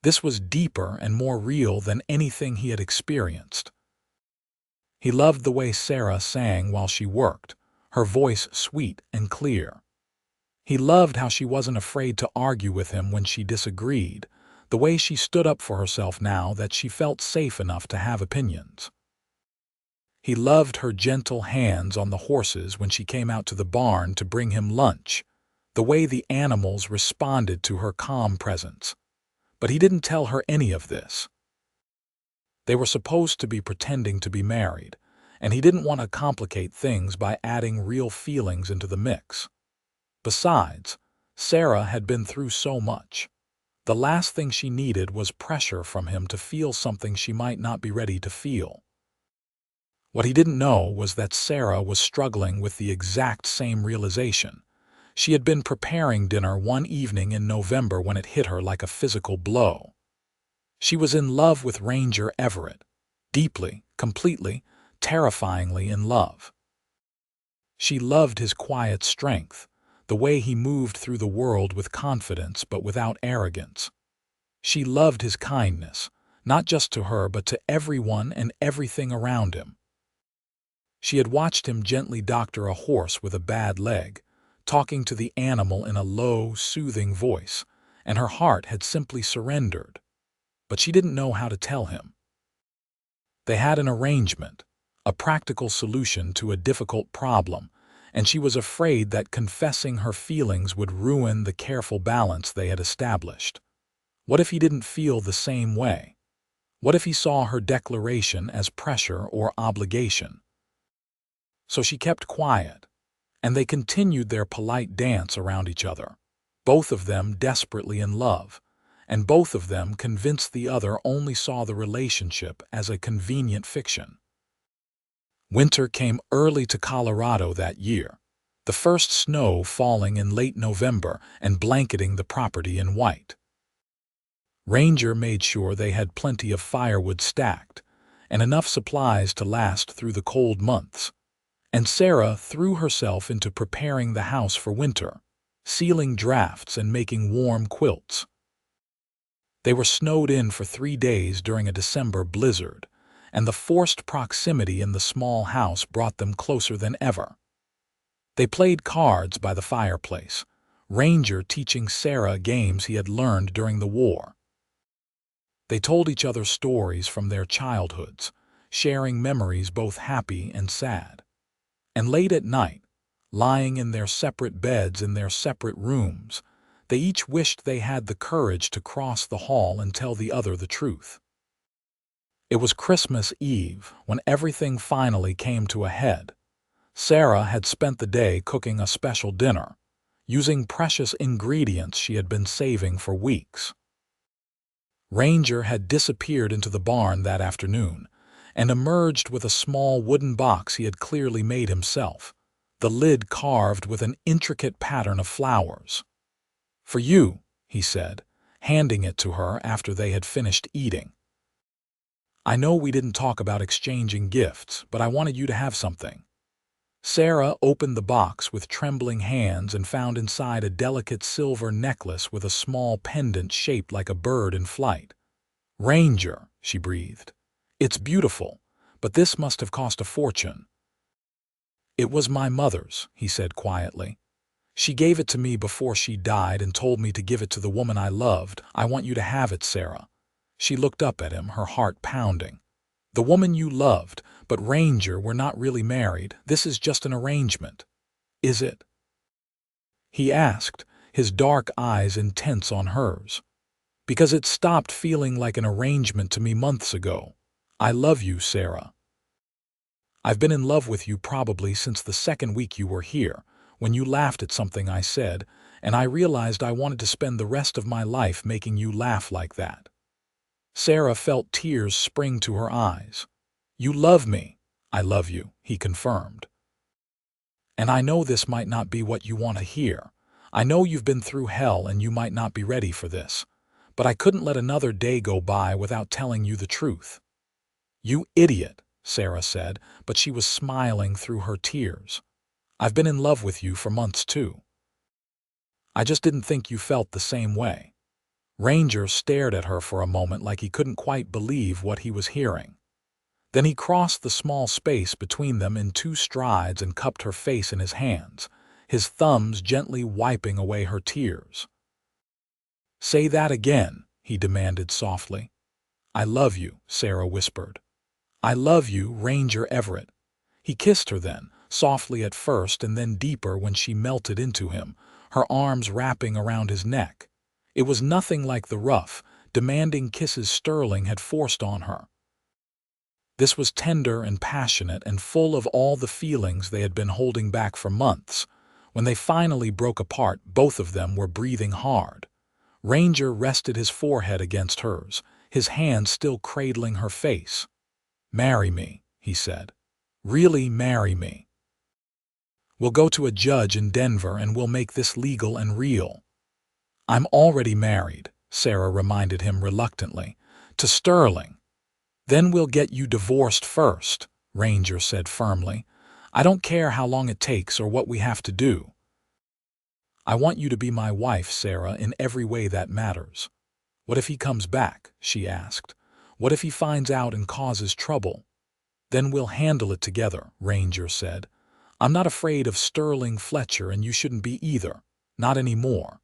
This was deeper and more real than anything he had experienced. He loved the way Sarah sang while she worked, her voice sweet and clear. He loved how she wasn't afraid to argue with him when she disagreed, the way she stood up for herself now that she felt safe enough to have opinions. He loved her gentle hands on the horses when she came out to the barn to bring him lunch, the way the animals responded to her calm presence. But he didn't tell her any of this. They were supposed to be pretending to be married, and he didn't want to complicate things by adding real feelings into the mix. Besides, Sarah had been through so much. The last thing she needed was pressure from him to feel something she might not be ready to feel. What he didn't know was that Sarah was struggling with the exact same realization. She had been preparing dinner one evening in November when it hit her like a physical blow. She was in love with Ranger Everett, deeply, completely, terrifyingly in love. She loved his quiet strength, the way he moved through the world with confidence but without arrogance. She loved his kindness, not just to her but to everyone and everything around him. She had watched him gently doctor a horse with a bad leg, talking to the animal in a low, soothing voice, and her heart had simply surrendered. But she didn't know how to tell him. They had an arrangement, a practical solution to a difficult problem, and she was afraid that confessing her feelings would ruin the careful balance they had established. What if he didn't feel the same way? What if he saw her declaration as pressure or obligation? So she kept quiet, and they continued their polite dance around each other, both of them desperately in love, and both of them convinced the other only saw the relationship as a convenient fiction. Winter came early to Colorado that year, the first snow falling in late November and blanketing the property in white. Ranger made sure they had plenty of firewood stacked, and enough supplies to last through the cold months, and Sarah threw herself into preparing the house for winter, sealing drafts and making warm quilts. They were snowed in for 3 days during a December blizzard, and the forced proximity in the small house brought them closer than ever. They played cards by the fireplace, Ranger teaching Sarah games he had learned during the war. They told each other stories from their childhoods, sharing memories both happy and sad. And late at night, lying in their separate beds in their separate rooms, they each wished they had the courage to cross the hall and tell the other the truth. It was Christmas Eve when everything finally came to a head. Sarah had spent the day cooking a special dinner, using precious ingredients she had been saving for weeks. Ranger had disappeared into the barn that afternoon and emerged with a small wooden box he had clearly made himself, the lid carved with an intricate pattern of flowers. "For you," he said, handing it to her after they had finished eating. "I know we didn't talk about exchanging gifts, but I wanted you to have something." Sarah opened the box with trembling hands and found inside a delicate silver necklace with a small pendant shaped like a bird in flight. "Ranger," she breathed. "It's beautiful, but this must have cost a fortune." "It was my mother's," he said quietly. "She gave it to me before she died and told me to give it to the woman I loved. I want you to have it, Sarah." She looked up at him, her heart pounding. "The woman you loved, but Ranger, we're not really married. This is just an arrangement." "Is it?" he asked, his dark eyes intense on hers. "Because it stopped feeling like an arrangement to me months ago. I love you, Sarah. I've been in love with you probably since the second week you were here, when you laughed at something I said, and I realized I wanted to spend the rest of my life making you laugh like that." Sarah felt tears spring to her eyes. "You love me." "I love you," he confirmed. "And I know this might not be what you want to hear. I know you've been through hell and you might not be ready for this. But I couldn't let another day go by without telling you the truth." "You idiot," Sarah said, but she was smiling through her tears. "I've been in love with you for months too. I just didn't think you felt the same way." Ranger stared at her for a moment like he couldn't quite believe what he was hearing. Then he crossed the small space between them in 2 strides and cupped her face in his hands, his thumbs gently wiping away her tears. "Say that again," he demanded softly. "I love you," Sarah whispered. "I love you, Ranger Everett," He kissed her then, softly at first and then deeper when she melted into him, her arms wrapping around his neck. It was nothing like the rough, demanding kisses Sterling had forced on her. This was tender and passionate and full of all the feelings they had been holding back for months. When they finally broke apart, both of them were breathing hard. Ranger rested his forehead against hers, his hand still cradling her face. "Marry me," he said. "Really marry me. We'll go to a judge in Denver and we'll make this legal and real." "I'm already married," Sarah reminded him reluctantly, "to Sterling." "Then we'll get you divorced first," Ranger said firmly. "I don't care how long it takes or what we have to do. I want you to be my wife, Sarah, in every way that matters." "What if he comes back?" she asked. "What if he finds out and causes trouble?" "Then we'll handle it together," Ranger said. "I'm not afraid of Sterling Fletcher and you shouldn't be either. Not anymore."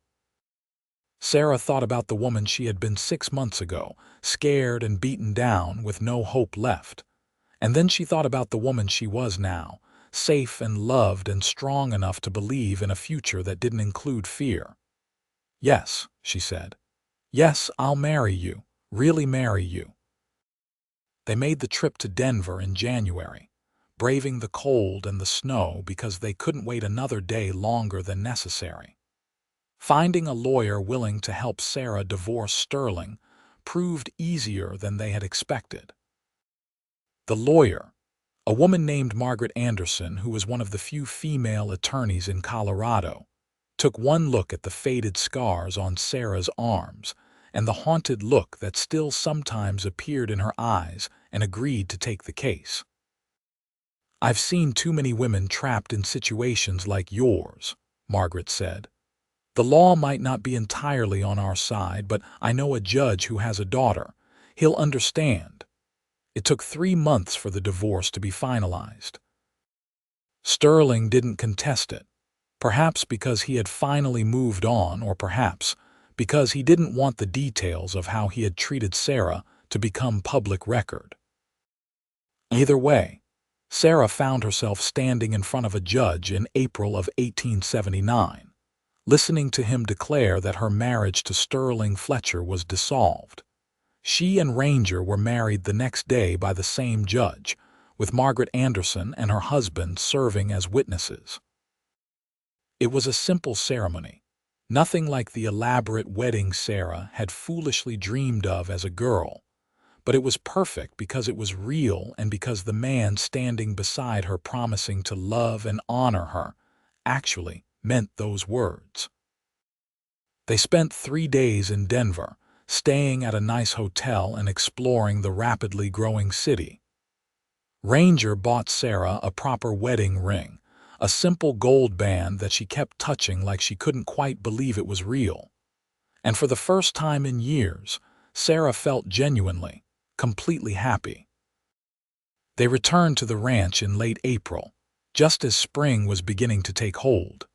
Sarah thought about the woman she had been 6 months ago, scared and beaten down with no hope left. And then she thought about the woman she was now, safe and loved and strong enough to believe in a future that didn't include fear. "Yes," she said. "Yes, I'll marry you, really marry you." They made the trip to Denver in January, braving the cold and the snow because they couldn't wait another day longer than necessary. Finding a lawyer willing to help Sarah divorce Sterling proved easier than they had expected. The lawyer, a woman named Margaret Anderson, who was one of the few female attorneys in Colorado, took one look at the faded scars on Sarah's arms and the haunted look that still sometimes appeared in her eyes and agreed to take the case. "I've seen too many women trapped in situations like yours," Margaret said. "The law might not be entirely on our side, but I know a judge who has a daughter. He'll understand." It took 3 months for the divorce to be finalized. Sterling didn't contest it, perhaps because he had finally moved on, or perhaps because he didn't want the details of how he had treated Sarah to become public record. Either way, Sarah found herself standing in front of a judge in April of 1879. Listening to him declare that her marriage to Sterling Fletcher was dissolved. She and Ranger were married the next day by the same judge, with Margaret Anderson and her husband serving as witnesses. It was a simple ceremony, nothing like the elaborate wedding Sarah had foolishly dreamed of as a girl, but it was perfect because it was real and because the man standing beside her promising to love and honor her actually meant those words. They spent 3 days in Denver, staying at a nice hotel and exploring the rapidly growing city. Ranger bought Sarah a proper wedding ring, a simple gold band that she kept touching like she couldn't quite believe it was real. And for the first time in years, Sarah felt genuinely, completely happy. They returned to the ranch in late April, just as spring was beginning to take hold.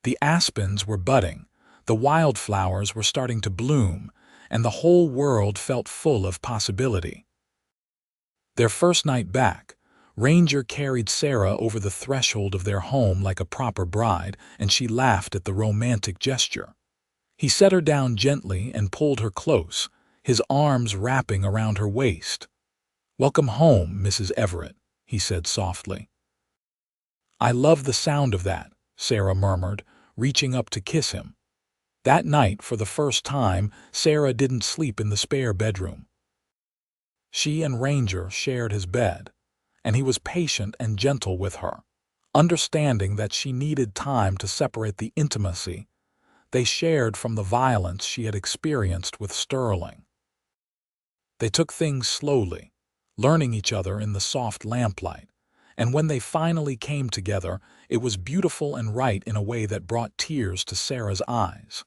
The aspens were budding, the wildflowers were starting to bloom, and the whole world felt full of possibility. Their first night back, Ranger carried Sarah over the threshold of their home like a proper bride, and she laughed at the romantic gesture. He set her down gently and pulled her close, his arms wrapping around her waist. "Welcome home, Mrs. Everett," he said softly. "I love the sound of that," Sarah murmured, reaching up to kiss him. That night, for the first time, Sarah didn't sleep in the spare bedroom. She and Ranger shared his bed, and he was patient and gentle with her, understanding that she needed time to separate the intimacy they shared from the violence she had experienced with Sterling. They took things slowly, learning each other in the soft lamplight, and when they finally came together, it was beautiful and right in a way that brought tears to Sarah's eyes.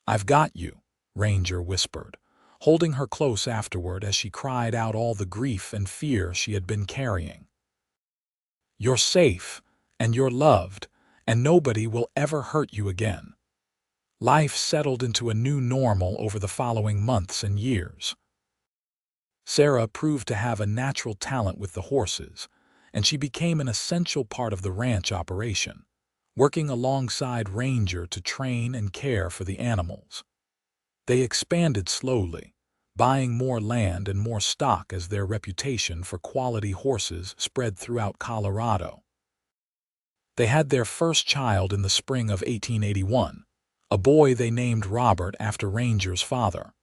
"I've got you," Ranger whispered, holding her close afterward as she cried out all the grief and fear she had been carrying. "You're safe, and you're loved, and nobody will ever hurt you again." Life settled into a new normal over the following months and years. Sarah proved to have a natural talent with the horses, and she became an essential part of the ranch operation, working alongside Ranger to train and care for the animals. They expanded slowly, buying more land and more stock as their reputation for quality horses spread throughout Colorado. They had their first child in the spring of 1881, a boy they named Robert after Ranger's father.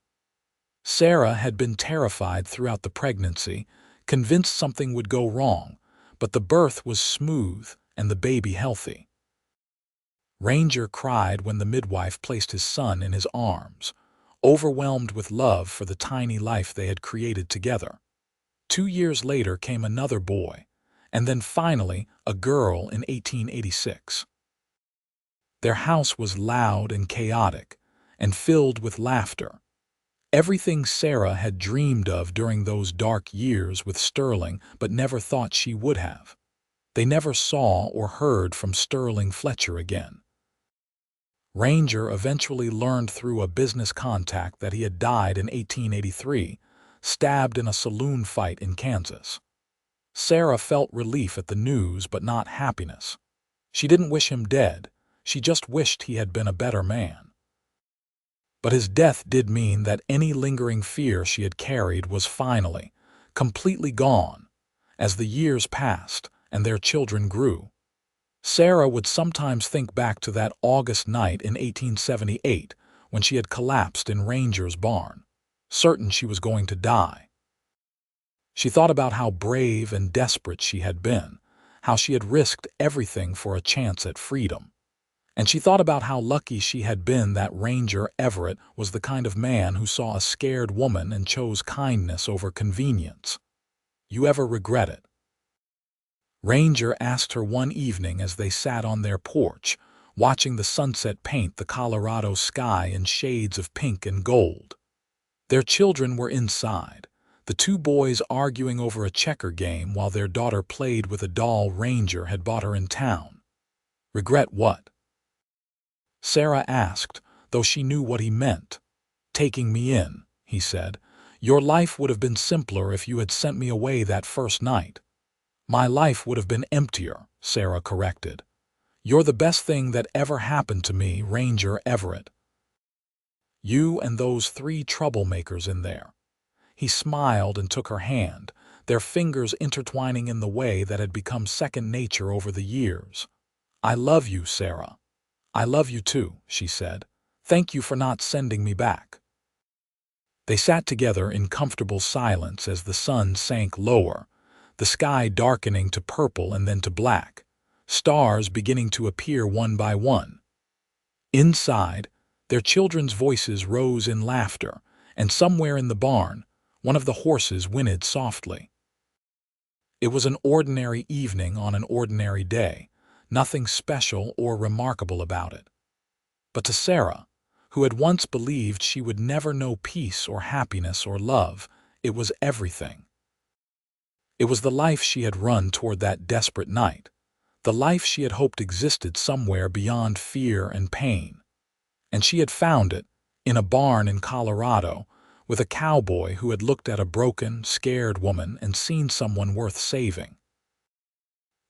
Sarah had been terrified throughout the pregnancy, convinced something would go wrong, but the birth was smooth and the baby healthy. Ranger cried when the midwife placed his son in his arms, overwhelmed with love for the tiny life they had created together. 2 years later came another boy, and then finally a girl in 1886. Their house was loud and chaotic, and filled with laughter. Everything Sarah had dreamed of during those dark years with Sterling, but never thought she would have. They never saw or heard from Sterling Fletcher again. Ranger eventually learned through a business contact that he had died in 1883, stabbed in a saloon fight in Kansas. Sarah felt relief at the news, but not happiness. She didn't wish him dead, she just wished he had been a better man. But his death did mean that any lingering fear she had carried was finally, completely gone, as the years passed and their children grew. Sarah would sometimes think back to that August night in 1878 when she had collapsed in Ranger's barn, certain she was going to die. She thought about how brave and desperate she had been, how she had risked everything for a chance at freedom. And she thought about how lucky she had been that Ranger Everett was the kind of man who saw a scared woman and chose kindness over convenience. "You ever regret it?" Ranger asked her one evening as they sat on their porch, watching the sunset paint the Colorado sky in shades of pink and gold. Their children were inside, the two boys arguing over a checker game while their daughter played with a doll Ranger had bought her in town. "Regret what?" Sarah asked, though she knew what he meant. "Taking me in," he said. "Your life would have been simpler if you had sent me away that first night." "My life would have been emptier," Sarah corrected. "You're the best thing that ever happened to me, Ranger Everett. You and those 3 troublemakers in there." He smiled and took her hand, their fingers intertwining in the way that had become second nature over the years. "I love you, Sarah." "I love you too," she said. "Thank you for not sending me back." They sat together in comfortable silence as the sun sank lower, the sky darkening to purple and then to black, stars beginning to appear one by one. Inside, their children's voices rose in laughter, and somewhere in the barn, one of the horses whinnied softly. It was an ordinary evening on an ordinary day, nothing special or remarkable about it. But to Sarah, who had once believed she would never know peace or happiness or love, it was everything. It was the life she had run toward that desperate night, the life she had hoped existed somewhere beyond fear and pain. And she had found it, in a barn in Colorado, with a cowboy who had looked at a broken, scared woman and seen someone worth saving.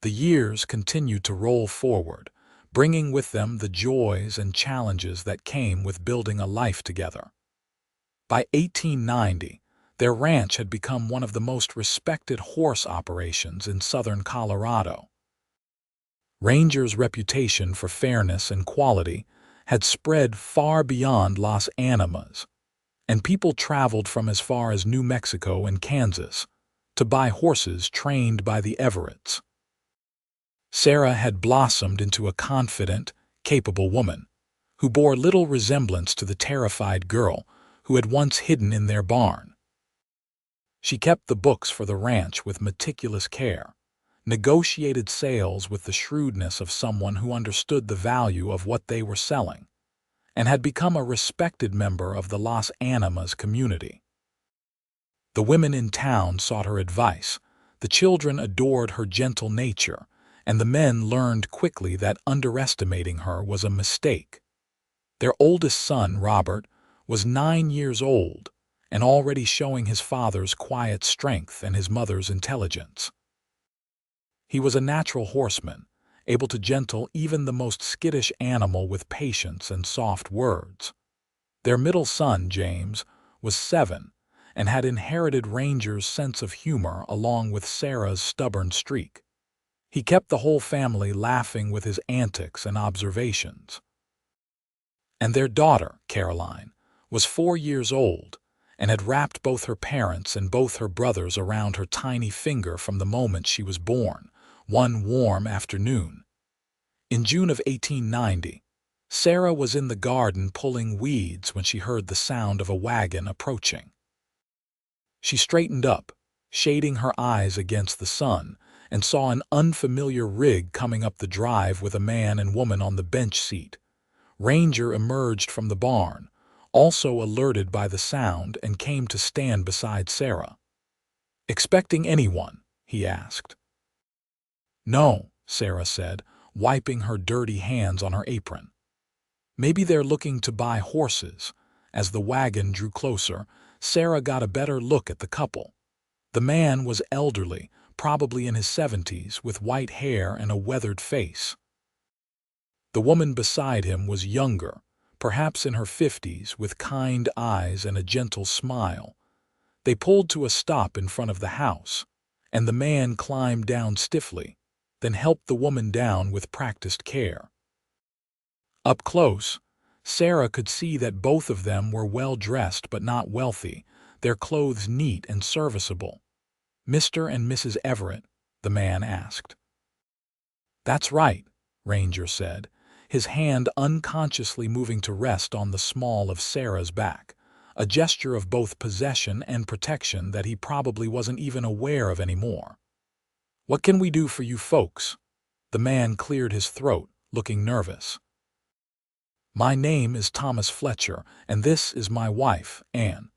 The years continued to roll forward, bringing with them the joys and challenges that came with building a life together. By 1890, their ranch had become one of the most respected horse operations in southern Colorado. Ranger's reputation for fairness and quality had spread far beyond Los Animas, and people traveled from as far as New Mexico and Kansas to buy horses trained by the Everetts. Sarah had blossomed into a confident, capable woman who bore little resemblance to the terrified girl who had once hidden in their barn. She kept the books for the ranch with meticulous care, negotiated sales with the shrewdness of someone who understood the value of what they were selling, and had become a respected member of the Los Animas community. The women in town sought her advice, the children adored her gentle nature, and the men learned quickly that underestimating her was a mistake. Their oldest son, Robert, was 9 years old and already showing his father's quiet strength and his mother's intelligence. He was a natural horseman, able to gentle even the most skittish animal with patience and soft words. Their middle son, James, was 7 and had inherited Ranger's sense of humor along with Sarah's stubborn streak. He kept the whole family laughing with his antics and observations. And their daughter, Caroline, was 4 years old and had wrapped both her parents and both her brothers around her tiny finger from the moment she was born, one warm afternoon. In June of 1890, Sarah was in the garden pulling weeds when she heard the sound of a wagon approaching. She straightened up, shading her eyes against the sun, and saw an unfamiliar rig coming up the drive with a man and woman on the bench seat. Ranger emerged from the barn, also alerted by the sound, and came to stand beside Sarah. "Expecting anyone?" he asked. "No," Sarah said, wiping her dirty hands on her apron. "Maybe they're looking to buy horses." As the wagon drew closer, Sarah got a better look at the couple. The man was elderly, probably in his 70s, with white hair and a weathered face. The woman beside him was younger, perhaps in her 50s, with kind eyes and a gentle smile. They pulled to a stop in front of the house, and the man climbed down stiffly, then helped the woman down with practiced care. Up close, Sarah could see that both of them were well-dressed but not wealthy, their clothes neat and serviceable. "Mr. and Mrs. Everett?" the man asked. "That's right," Ranger said, his hand unconsciously moving to rest on the small of Sarah's back, a gesture of both possession and protection that he probably wasn't even aware of anymore. "What can we do for you folks?" The man cleared his throat, looking nervous. "My name is Thomas Fletcher, and this is my wife, Anne.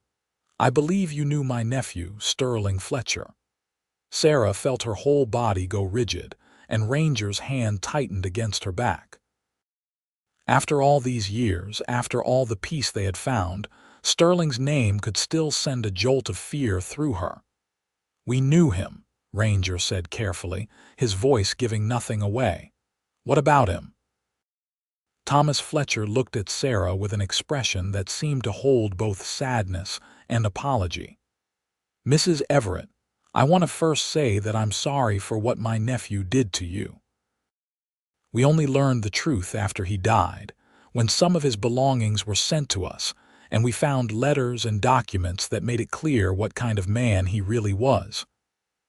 I believe you knew my nephew, Sterling Fletcher." Sarah felt her whole body go rigid, and Ranger's hand tightened against her back. After all these years, after all the peace they had found, Sterling's name could still send a jolt of fear through her. "We knew him," Ranger said carefully, his voice giving nothing away. "What about him?" Thomas Fletcher looked at Sarah with an expression that seemed to hold both sadness and apology. "Mrs. Everett, I want to first say that I'm sorry for what my nephew did to you. We only learned the truth after he died, when some of his belongings were sent to us, and we found letters and documents that made it clear what kind of man he really was."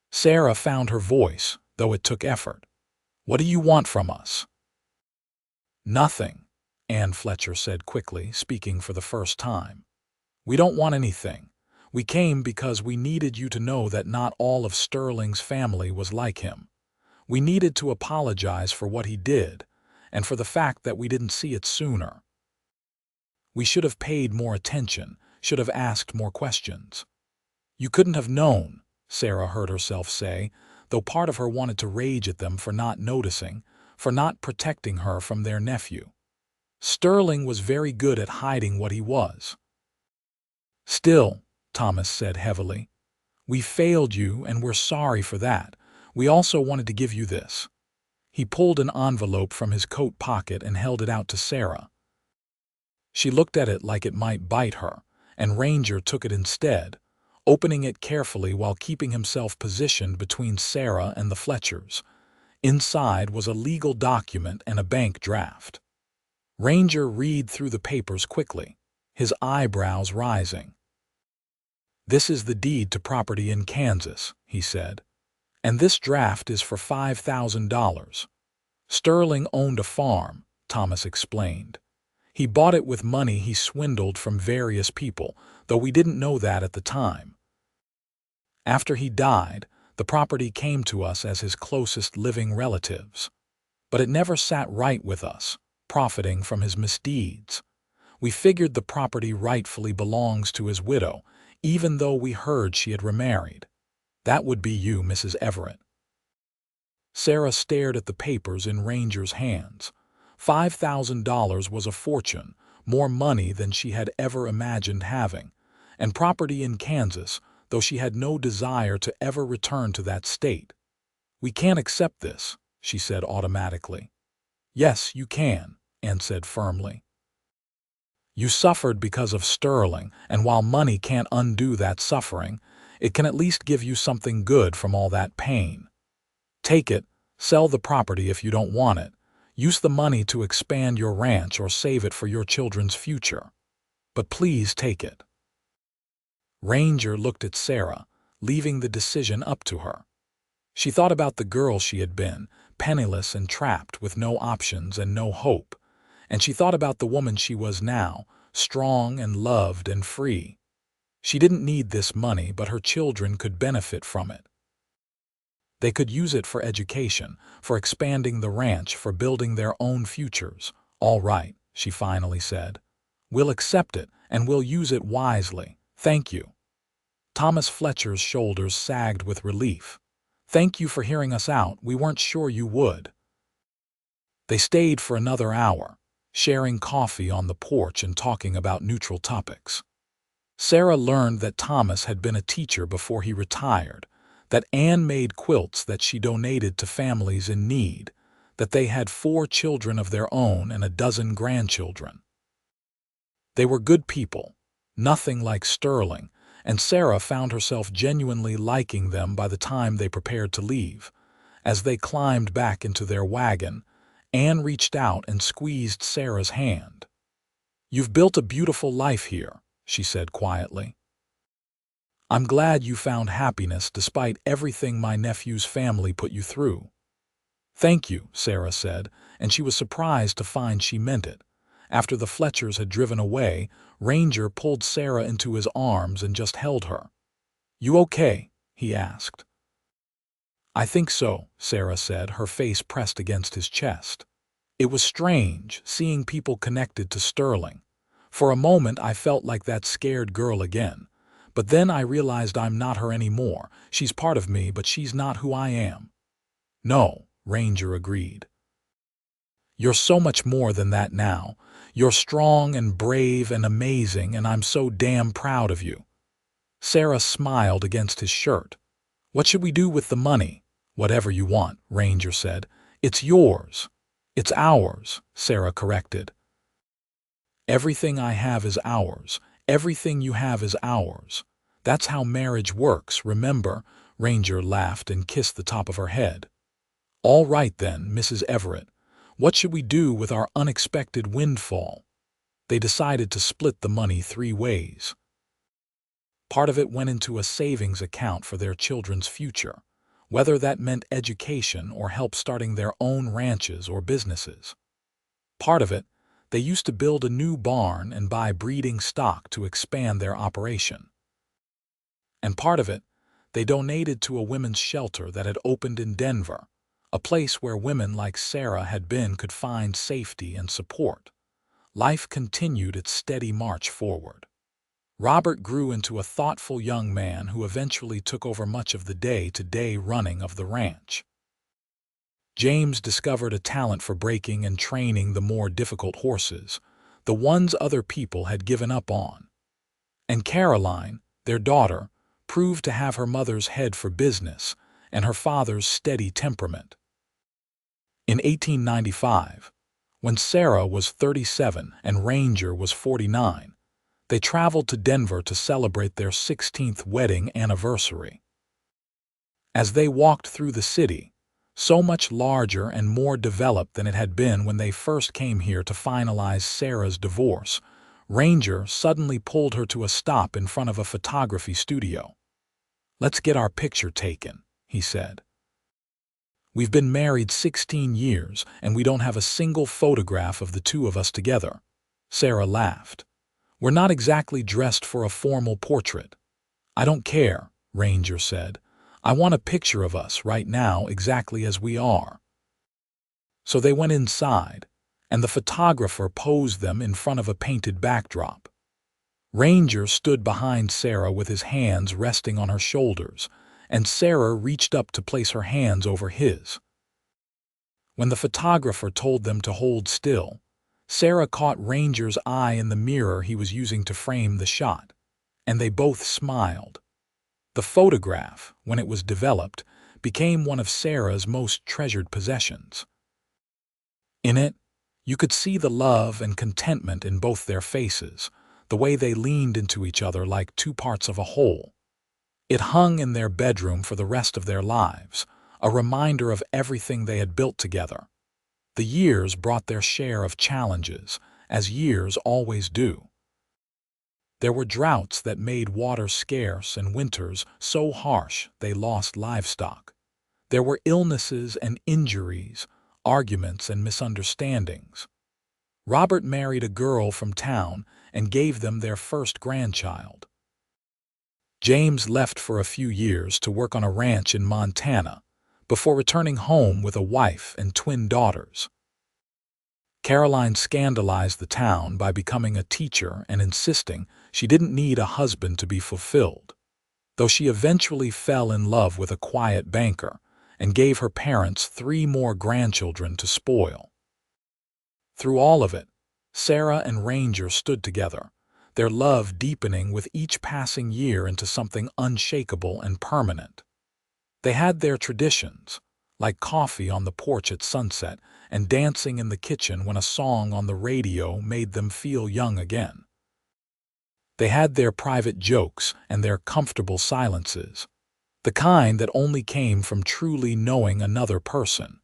Sarah found her voice, though it took effort. "What do you want from us?" "Nothing," Anne Fletcher said quickly, speaking for the first time. "We don't want anything. We came because we needed you to know that not all of Sterling's family was like him. We needed to apologize for what he did, and for the fact that we didn't see it sooner. We should have paid more attention, should have asked more questions." "You couldn't have known," Sarah heard herself say, though part of her wanted to rage at them for not noticing, for not protecting her from their nephew. Sterling was very good at hiding what he was. "Still," Thomas said heavily, "we failed you and we're sorry for that. We also wanted to give you this." He pulled an envelope from his coat pocket and held it out to Sarah. She looked at it like it might bite her, and Ranger took it instead, opening it carefully while keeping himself positioned between Sarah and the Fletchers. Inside was a legal document and a bank draft. Ranger read through the papers quickly, his eyebrows rising. "This is the deed to property in Kansas," he said, "and this draft is for $5,000. Sterling owned a farm," Thomas explained. "He bought it with money he swindled from various people, though we didn't know that at the time. After he died, the property came to us as his closest living relatives. But it never sat right with us, profiting from his misdeeds. We figured the property rightfully belongs to his widow, even though we heard she had remarried. That would be you, Mrs. Everett." Sarah stared at the papers in Ranger's hands. $5,000 was a fortune, more money than she had ever imagined having, and property in Kansas, though she had no desire to ever return to that state. "We can't accept this," she said automatically. "Yes, you can," Anne said firmly. "You suffered because of Sterling, and while money can't undo that suffering, it can at least give you something good from all that pain. Take it, sell the property if you don't want it, use the money to expand your ranch or save it for your children's future. But please take it." Ranger looked at Sarah, leaving the decision up to her. She thought about the girl she had been, penniless and trapped with no options and no hope, and she thought about the woman she was now, strong and loved and free. She didn't need this money, but her children could benefit from it. They could use it for education, for expanding the ranch, for building their own futures. "All right," she finally said. "We'll accept it, and we'll use it wisely. Thank you." Thomas Fletcher's shoulders sagged with relief. "Thank you for hearing us out. We weren't sure you would." They stayed for another hour, sharing coffee on the porch and talking about neutral topics. Sarah learned that Thomas had been a teacher before he retired, that Anne made quilts that she donated to families in need, that they had 4 children of their own and a dozen grandchildren. They were good people, nothing like Sterling, and Sarah found herself genuinely liking them by the time they prepared to leave. As they climbed back into their wagon, Anne reached out and squeezed Sarah's hand. "You've built a beautiful life here," she said quietly. "I'm glad you found happiness despite everything my nephew's family put you through." "Thank you," Sarah said, and she was surprised to find she meant it. After the Fletchers had driven away, Ranger pulled Sarah into his arms and just held her. "You okay?" he asked. "I think so," Sarah said, her face pressed against his chest. It was strange, seeing people connected to Sterling. For a moment I felt like that scared girl again. But then I realized I'm not her anymore. She's part of me, but she's not who I am. "No," Ranger agreed. "You're so much more than that now. You're strong and brave and amazing, and I'm so damn proud of you." Sarah smiled against his shirt. "What should we do with the money?" "Whatever you want," Ranger said. "It's yours." "It's ours," Sarah corrected. "Everything I have is ours. Everything you have is ours. That's how marriage works, remember?" Ranger laughed and kissed the top of her head. "All right then, Mrs. Everett. What should we do with our unexpected windfall?" They decided to split the money 3 ways. Part of it went into a savings account for their children's future, whether that meant education or help starting their own ranches or businesses. Part of it, they used to build a new barn and buy breeding stock to expand their operation. And part of it, they donated to a women's shelter that had opened in Denver, a place where women like Sarah had been could find safety and support. Life continued its steady march forward. Robert grew into a thoughtful young man who eventually took over much of the day-to-day running of the ranch. James discovered a talent for breaking and training the more difficult horses, the ones other people had given up on. And Caroline, their daughter, proved to have her mother's head for business and her father's steady temperament. In 1895, when Sarah was 37 and Ranger was 49, they traveled to Denver to celebrate their 16th wedding anniversary. As they walked through the city, so much larger and more developed than it had been when they first came here to finalize Sarah's divorce, Ranger suddenly pulled her to a stop in front of a photography studio. "Let's get our picture taken," he said. "We've been married 16 years, and we don't have a single photograph of the 2 of us together." Sarah laughed. "We're not exactly dressed for a formal portrait." "I don't care," Ranger said. "I want a picture of us right now exactly as we are." So they went inside, and the photographer posed them in front of a painted backdrop. Ranger stood behind Sarah with his hands resting on her shoulders, and Sarah reached up to place her hands over his. When the photographer told them to hold still, Sarah caught Ranger's eye in the mirror he was using to frame the shot, and they both smiled. The photograph, when it was developed, became one of Sarah's most treasured possessions. In it, you could see the love and contentment in both their faces, the way they leaned into each other like two parts of a whole. It hung in their bedroom for the rest of their lives, a reminder of everything they had built together. The years brought their share of challenges, as years always do. There were droughts that made water scarce and winters so harsh they lost livestock. There were illnesses and injuries, arguments and misunderstandings. Robert married a girl from town and gave them their first grandchild. James left for a few years to work on a ranch in Montana before returning home with a wife and twin daughters. Caroline scandalized the town by becoming a teacher and insisting she didn't need a husband to be fulfilled, though she eventually fell in love with a quiet banker and gave her parents 3 more grandchildren to spoil. Through all of it, Sarah and Ranger stood together, their love deepening with each passing year into something unshakable and permanent. They had their traditions, like coffee on the porch at sunset and dancing in the kitchen when a song on the radio made them feel young again. They had their private jokes and their comfortable silences, the kind that only came from truly knowing another person.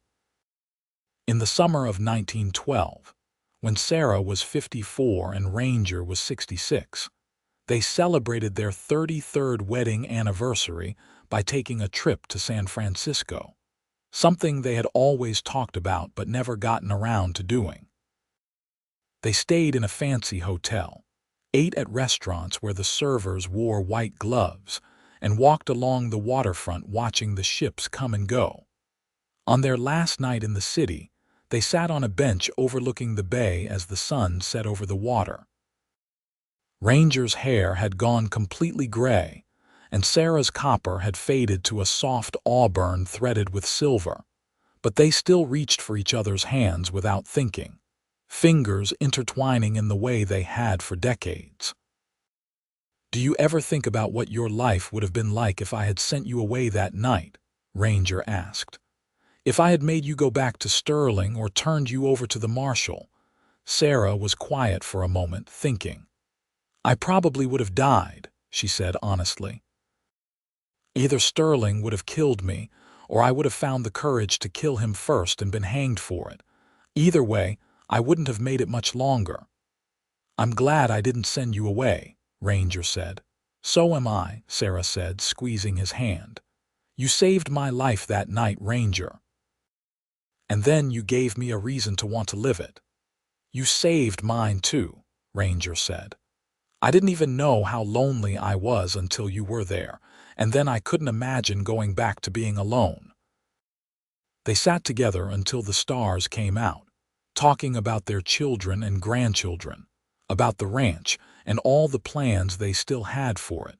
In the summer of 1912, when Sarah was 54 and Ranger was 66, they celebrated their 33rd wedding anniversary by taking a trip to San Francisco, something they had always talked about but never gotten around to doing. They stayed in a fancy hotel, ate at restaurants where the servers wore white gloves, and walked along the waterfront watching the ships come and go. On their last night in the city, they sat on a bench overlooking the bay as the sun set over the water. Ranger's hair had gone completely gray, and Sarah's copper had faded to a soft auburn threaded with silver, but they still reached for each other's hands without thinking, fingers intertwining in the way they had for decades. "Do you ever think about what your life would have been like if I had sent you away that night?" Ranger asked. "If I had made you go back to Sterling or turned you over to the marshal?" Sarah was quiet for a moment, thinking. "I probably would have died," she said honestly. "Either Sterling would have killed me, or I would have found the courage to kill him first and been hanged for it. Either way, I wouldn't have made it much longer." "I'm glad I didn't send you away," Ranger said. "So am I," Sarah said, squeezing his hand. "You saved my life that night, Ranger. And then you gave me a reason to want to live it." "You saved mine too," Ranger said. "I didn't even know how lonely I was until you were there, and then I couldn't imagine going back to being alone." They sat together until the stars came out, talking about their children and grandchildren, about the ranch and all the plans they still had for it,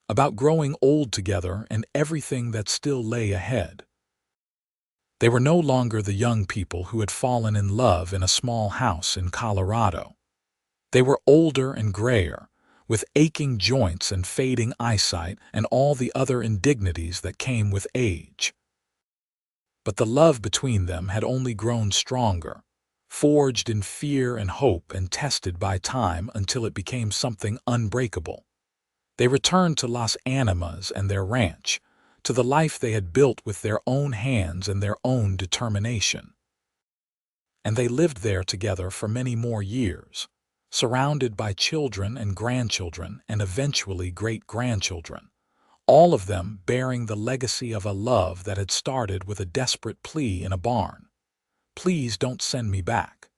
about growing old together and everything that still lay ahead. They were no longer the young people who had fallen in love in a small house in Colorado. They were older and grayer, with aching joints and fading eyesight and all the other indignities that came with age. But the love between them had only grown stronger, forged in fear and hope and tested by time until it became something unbreakable. They returned to Las Animas and their ranch, to the life they had built with their own hands and their own determination. And they lived there together for many more years, surrounded by children and grandchildren and eventually great-grandchildren, all of them bearing the legacy of a love that had started with a desperate plea in a barn. "Please don't send me back."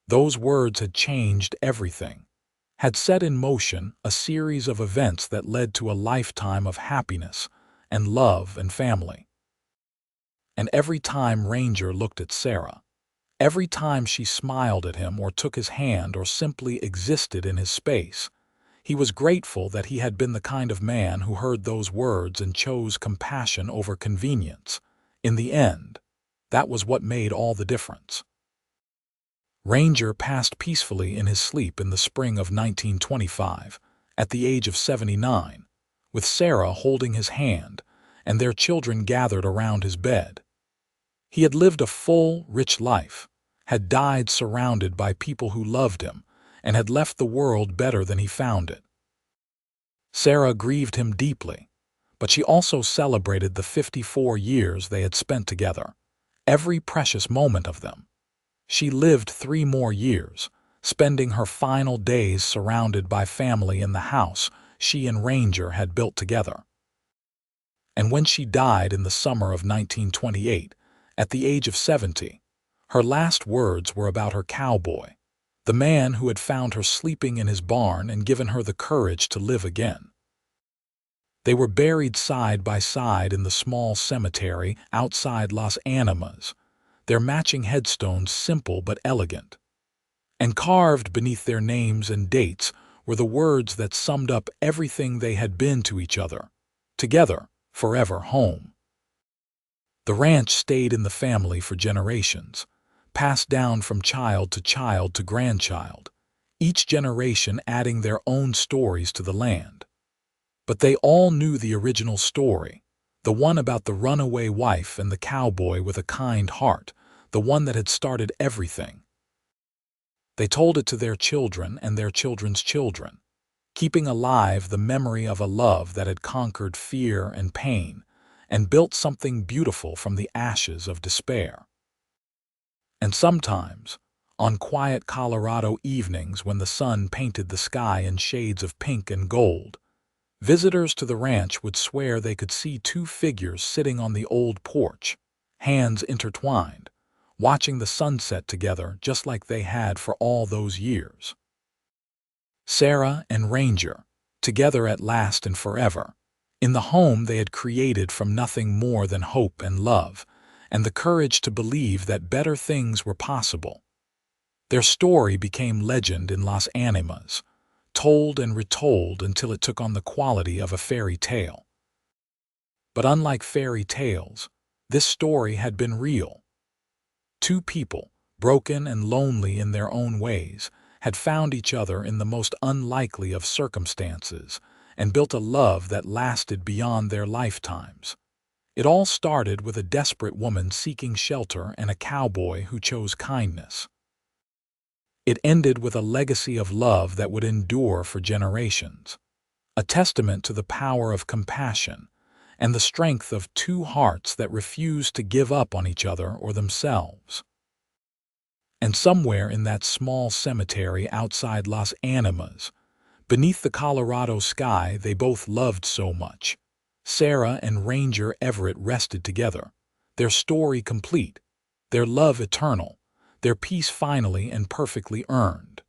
Those words had changed everything, had set in motion a series of events that led to a lifetime of happiness and love and family. And every time Ranger looked at Sarah, every time she smiled at him or took his hand or simply existed in his space, he was grateful that he had been the kind of man who heard those words and chose compassion over convenience. In the end, that was what made all the difference. Ranger passed peacefully in his sleep in the spring of 1925, at the age of 79, with Sarah holding his hand and their children gathered around his bed. He had lived a full, rich life, had died surrounded by people who loved him, and had left the world better than he found it. Sarah grieved him deeply, but she also celebrated the 54 years they had spent together, every precious moment of them. She lived 3 more years, spending her final days surrounded by family in the house she and Ranger had built together. And when she died in the summer of 1928, at the age of 70, her last words were about her cowboy, the man who had found her sleeping in his barn and given her the courage to live again. They were buried side by side in the small cemetery outside Las Animas, their matching headstones simple but elegant. And carved beneath their names and dates were the words that summed up everything they had been to each other. Together, forever home. The ranch stayed in the family for generations, passed down from child to grandchild, each generation adding their own stories to the land. But they all knew the original story, the one about the runaway wife and the cowboy with a kind heart, the one that had started everything. They told it to their children and their children's children, keeping alive the memory of a love that had conquered fear and pain and built something beautiful from the ashes of despair. And sometimes, on quiet Colorado evenings when the sun painted the sky in shades of pink and gold, visitors to the ranch would swear they could see 2 figures sitting on the old porch, hands intertwined, watching the sunset together just like they had for all those years. Sarah and Ranger, together at last and forever, in the home they had created from nothing more than hope and love, and the courage to believe that better things were possible. Their story became legend in Las Animas, told and retold until it took on the quality of a fairy tale. But unlike fairy tales, this story had been real. 2 people, broken and lonely in their own ways, had found each other in the most unlikely of circumstances and built a love that lasted beyond their lifetimes. It all started with a desperate woman seeking shelter and a cowboy who chose kindness. It ended with a legacy of love that would endure for generations, a testament to the power of compassion and the strength of 2 hearts that refused to give up on each other or themselves. And somewhere in that small cemetery outside Las Animas, beneath the Colorado sky they both loved so much, Sarah and Ranger Everett rested together, their story complete, their love eternal, their peace finally and perfectly earned.